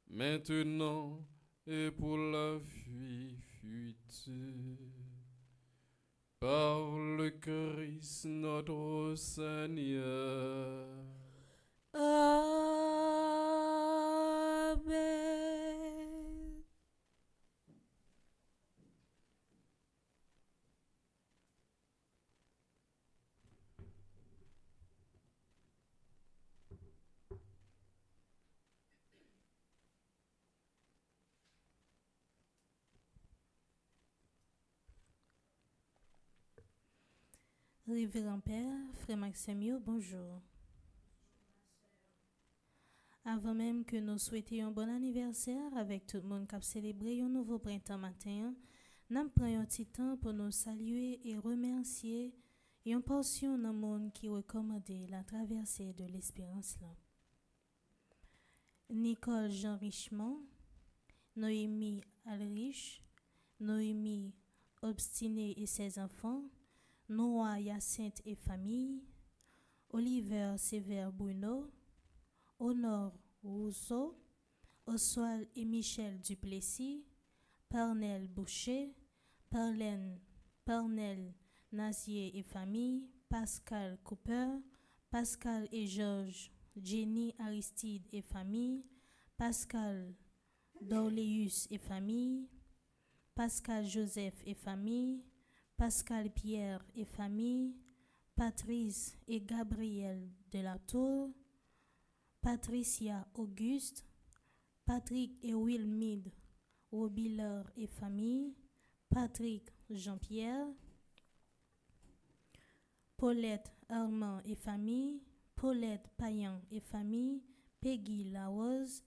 [SPEAKER 3] maintenant et pour la vie future. Par le Christ notre Seigneur.
[SPEAKER 5] Amen.
[SPEAKER 1] Révérend Père, Frère Maximio, bonjour. Avant même que nous souhaitions un bon anniversaire avec tout le monde qui a célébré un nouveau printemps matin, nous prenons un petit temps pour nous saluer et remercier et une portion dans le monde qui recommandait la traversée de l'espérance là. Nicole Jean Richemont, Noémie Alrich, Noémie Obstiné et ses enfants, Noah Hyacinthe et famille, Oliver Sévère Bruno, Honor Rousseau, Oswald et Michel Duplessis, Parnell Boucher, Parnell Nazier et famille, Pascal Cooper, Pascal et Georges, Jenny Aristide et famille, Pascal Dorleus et famille, Pascal Joseph et famille, Pascal Pierre et famille, Patrice et Gabriel de la Tour, Patricia Auguste, Patrick et Wilmide Robillard et famille, Patrick Jean-Pierre, Paulette Armand et famille, Paulette Payan et famille, Peggy Larose,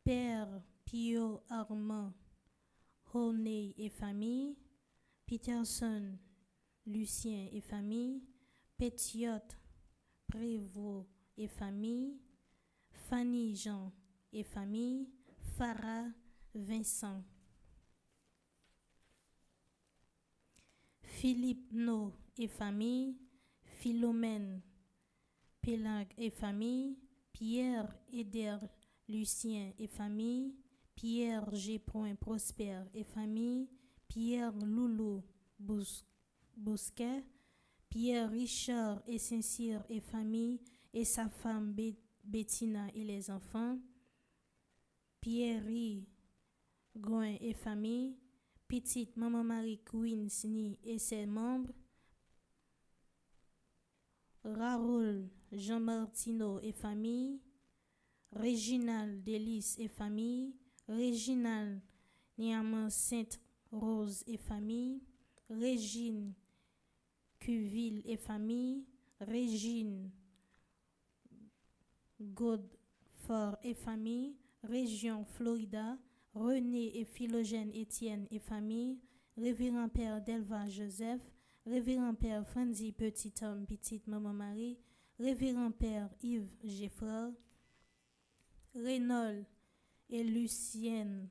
[SPEAKER 1] Père Pio Armand Honey et famille, Peterson Lucien et famille, Pétiot Prévost et famille, Fanny Jean et famille, Farah Vincent, Philippe No et famille, Philomène Pélag et famille, Pierre Eder Lucien et famille, Pierre G. Prosper et famille, Pierre Loulou Bousquet, Pierre Richard et Saint-Cyr et famille, et sa femme Bettina et les enfants, Pierre Gouin et famille, petite Maman Marie Queensney et ses membres, Raoul Jean Martino et famille, Réginald Délice et famille, Réginald Niaman Sainte-Rose et famille, Régine Cuville et famille, Régine Godefort et famille, Région Florida, René et Philogène Étienne et famille, Révérend Père Delva Joseph, Révérend Père Franzi Petit Homme Petite Maman Marie, Révérend Père Yves Geffreur, Reynold et Lucienne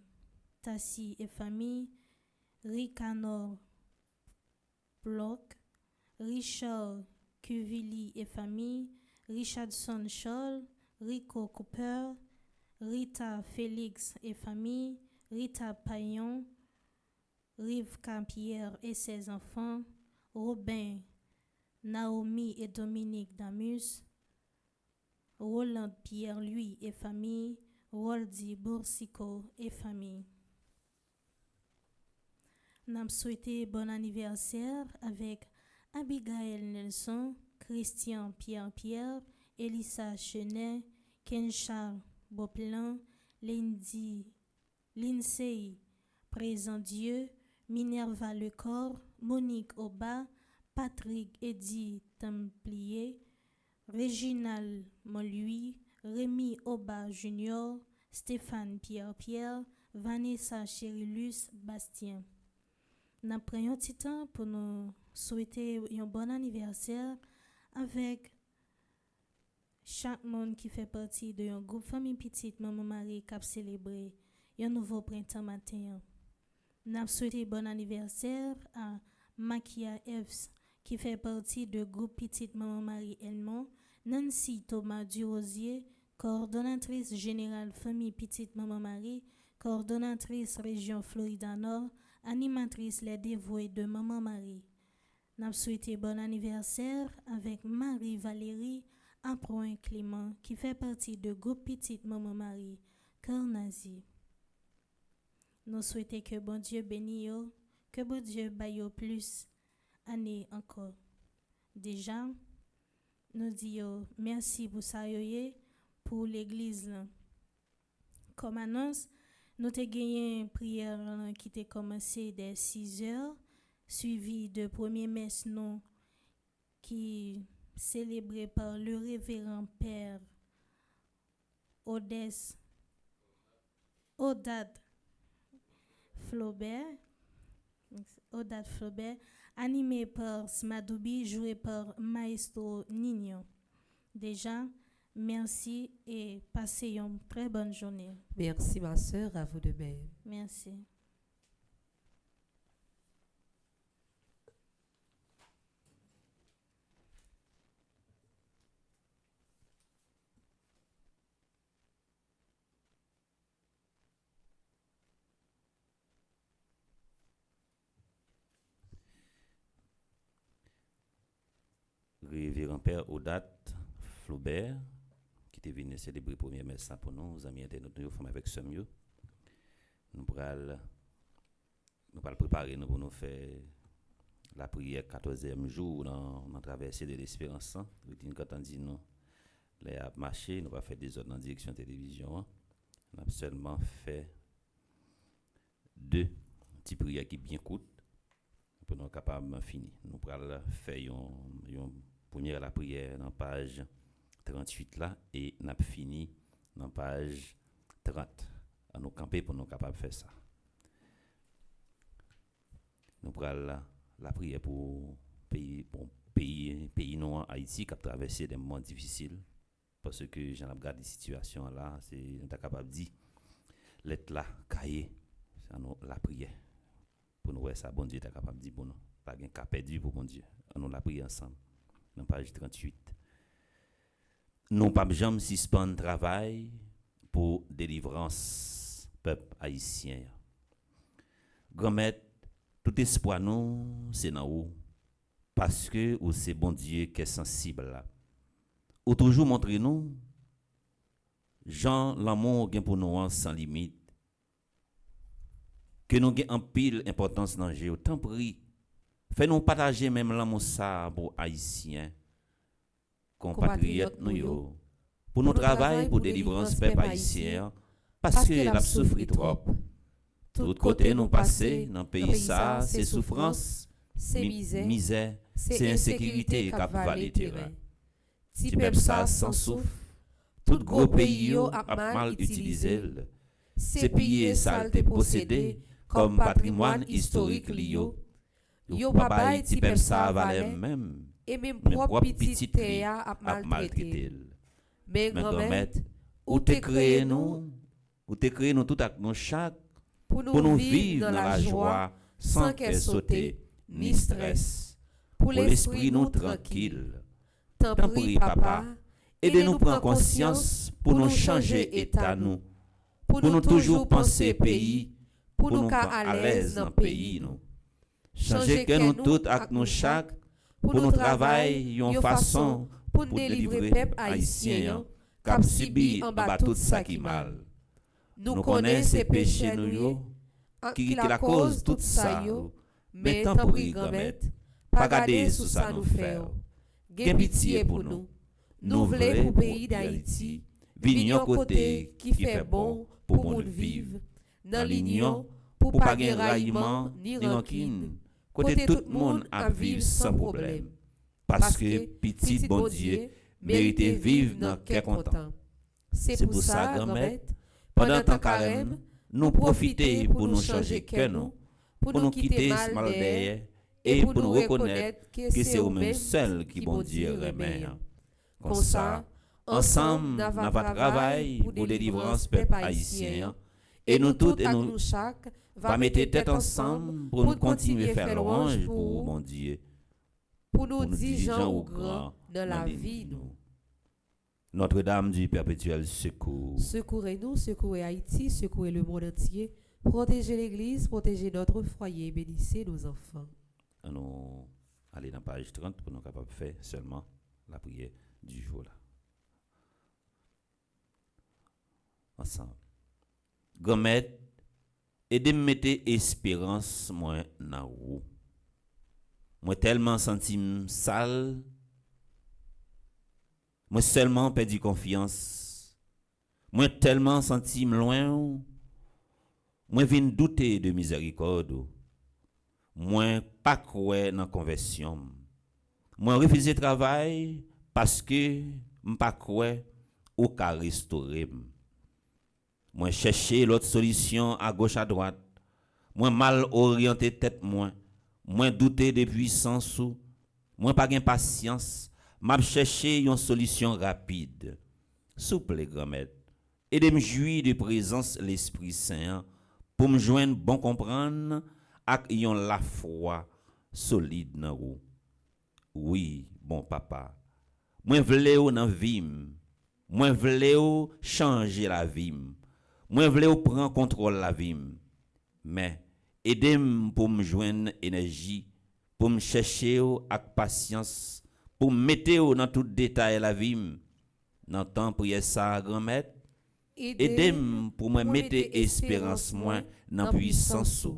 [SPEAKER 1] Tassi et famille, Ricanor Bloch, Richard Cuvilly et famille, Richardson Scholl, Rico Cooper, Rita Félix et famille, Rita Payon, Rivka Pierre et ses enfants, Robin, Naomi et Dominique Damus, Roland Pierre-Louis et famille, Roldi Boursico et famille. Nous souhaitons bon anniversaire avec Abigail Nelson, Christian Pierre-Pierre, Elissa Chenet, Kensha Boplan, Lindsay Présent Dieu, Minerva Lecor, Monique Oba, Patrick Eddy Templier, Réginald Molui, Rémi Oba Junior, Stéphane Pierre-Pierre, Vanessa Cherilus Bastien. Nous prenons un petit temps pour nous souhaiter un bon anniversaire avec chaque monde qui fait partie de un groupe famille petite Maman Marie qui a célébré un nouveau printemps matin. Nous souhaitons bon anniversaire à Makia Evs qui fait partie du groupe petite Maman Marie Elmont, Nancy Thomas Durosier, coordonnatrice générale famille petite Maman Marie, coordonnatrice région Florida Nord, animatrice Les Dévoués de Maman Marie. Nous souhaitons bon anniversaire avec Marie-Valérie Apron Clément qui fait partie du groupe Petite Maman Marie, Carnazi. Nous souhaitons que bon Dieu bénisse, que bon Dieu baille plus années encore. Déjà, nous disons merci pour ça, pour l'église. Comme annonce, nous avons gagné une prière qui a commencé dès 6 heures, suivie de première messe non, qui célébrée par le révérend Père Odad Flaubert, animé par Smadoubi, joué par Maestro Nino. Déjà, merci et passez une très bonne journée.
[SPEAKER 2] Merci ma sœur, à vous de même.
[SPEAKER 1] Merci.
[SPEAKER 9] Révérend Père Odat Flaubert, qui était venu célébrer le premier messe pour nous, nos amis internautes, nous sommes avec Samuel. Nous allons préparer nous pour nous faire la prière 14e jour dans la traversée de l'espérance. Quand on dit nous, les à marcher, nous allons faire des ordres en direction de la télévision. On a seulement fait 2 petites prières qui bien courtes pour nous capables de finir. Nous allons faire une première la prière dans la page 38 là et nous avons fini dans la page 30. À nous camper pour nous capables de faire ça. Nous prenons la prière pour pays noir Haïti qui a traversé des moments difficiles parce que j'en ai regardé des situations là, c'est nous sommes capable de dire l'être là cahier c'est la prière pour nous voir ça bon Dieu est capable de dire pour nous pas gain cas perdu pour bon Dieu. Nous la prier ensemble dans page 38. Nous pas jamais suspendre travail pour délivrance peuple haïtien. Grand-mère, tout espoir nous c'est dans vous parce que ou c'est bon Dieu qui est sensible là. Ou toujours montrer nous Jean l'amour gain pour nous sans limite. Que nous gain en pile importance dans Dieu. Tant prie. Fais-nous partager même l'amour ça pour haïtiens. Compatriotes nous pour nos travail pour délivrance peuple haïtien parce que l'a souffri trop. Tout côté nous passer dans pays ça, c'est souffrance, c'est misère, c'est insécurité qui va les terrain. Si peuple ça sans souffle, tout gros pays a mal utilisé. C'est pillé, saleté possédé comme patrimoine historique liyo. Yo pas ti peuple ça valait même. Et même propre petite a maltraité. Mais grand-mère, ou te créé nous tout avec nos chaque pour nous vivre dans la joie sans qu'elle saute ni stress. Pour l'esprit nous tranquille. Tant pis papa, aidez-nous prendre conscience pour nous changer état nous. Pour nous toujours penser pays, pour nous qu'à à l'aise dans pays nous. Changer que nous tout avec nos chaque pour nous travailler une façon pour délivrer peuple haïtien cap subi en bas tout ça qui mal. Nous connaissons ces péchés nous qui la cause tout ça mais tant pis grand-mère pas garder sous ça nous faire. Gain pitié pour nous. Nous voulons pour pays d'Haïti venir côté qui fait bon pour monde vivre dans l'union pour pas gain raillement ni rancune. Côté tout le monde à vivre sans problème. Parce que petit bon Dieu mérite vivre dans quel content. C'est pour ça, grand-mère, pendant temps carême, nous profiter pour nous changer que nous, pour nous quitter ce mal derrière et pour nous reconnaître que c'est eux-mêmes seuls qui vont dire remet. Comme ça, ensemble, nous avons travaillé pour délivrance peuple haïtien et nous tous et nous chaque va mettre tête ensemble pour nous continuer à faire louange pour mon Dieu.
[SPEAKER 2] Pour nous dire gens ou grand dans la vie.
[SPEAKER 9] Notre-Dame du perpétuel secours.
[SPEAKER 2] Secourez-nous, secourez Haïti, secourez le monde entier. Protégez l'Église, protégez notre foyer, bénissez nos enfants.
[SPEAKER 9] Nous allons dans la page 30 pour nous capables de faire seulement la prière du jour là. Ensemble. Gomet, aidez-moi mettre espérance moi dans vous. Moi tellement senti sale. Moi seulement perdu confiance. Moi tellement senti loin. Moi vinn douter de miséricorde. Moi pas croire dans conversion. Moi refuser travail parce que m'pas croire ou ka restaurer. Moi chercher l'autre solution à gauche à droite. Moi mal orienter tête moi. Moi douter de puissance ou. Moi pas gain patience. M'a chercher une solution rapide. Souple grand-mère. Et de me jouir de présence l'Esprit Saint pour me joindre bon comprendre ak yon la foi solide dans vous. Oui, bon papa. Moi vle ou nan vim. Moi vle ou changer la vim. Moi vle ou prendre contrôle la vim. Mais aidez-moi pour me joindre énergie, pour me chercher avec patience, pour me mettre dans tout détail la vie. Dans temps prière ça grand-mère. Aidez-moi pour me mettre espérance moi dans puissance.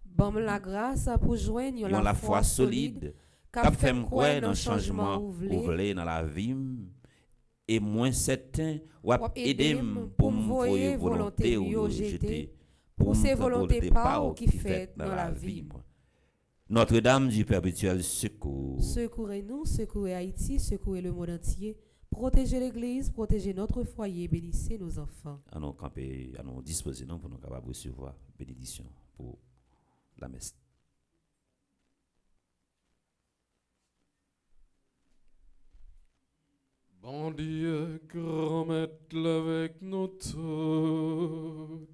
[SPEAKER 2] Bon la grâce pour joindre
[SPEAKER 9] la foi solide, cap fait me croire dans changement ouvlé dans la vie. Et moins certain, ou aidez-moi pour me voir volonté ou jeter.
[SPEAKER 2] Pour ces volontés pas qui fait dans la vie.
[SPEAKER 9] Notre-Dame du perpétuel secours.
[SPEAKER 2] Secourez-nous, secourez Haïti, secourez le monde entier. Protégez l'Église, protégez notre foyer, bénissez nos enfants.
[SPEAKER 9] À nous camper, à nous disposer pour nous capables de recevoir bénédiction pour la messe.
[SPEAKER 3] Bon Dieu, grand-maître avec nous tous.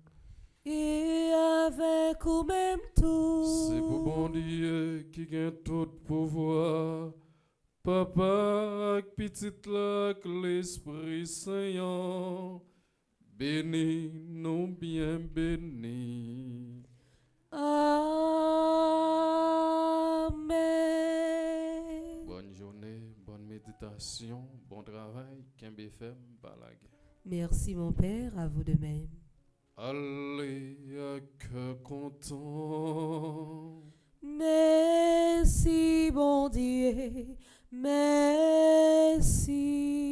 [SPEAKER 5] Et avec ou même tout.
[SPEAKER 3] C'est pour bon Dieu qui gagne tout pouvoir. Papa, petite là, l'Esprit Saint, bénis nous bien bénis.
[SPEAKER 5] Amen.
[SPEAKER 3] Bonne journée, bonne méditation, bon travail, Kembe FM, Balag.
[SPEAKER 2] Merci mon Père, à vous de même.
[SPEAKER 3] Allez, à cœur content.
[SPEAKER 5] Merci, bon Dieu, merci.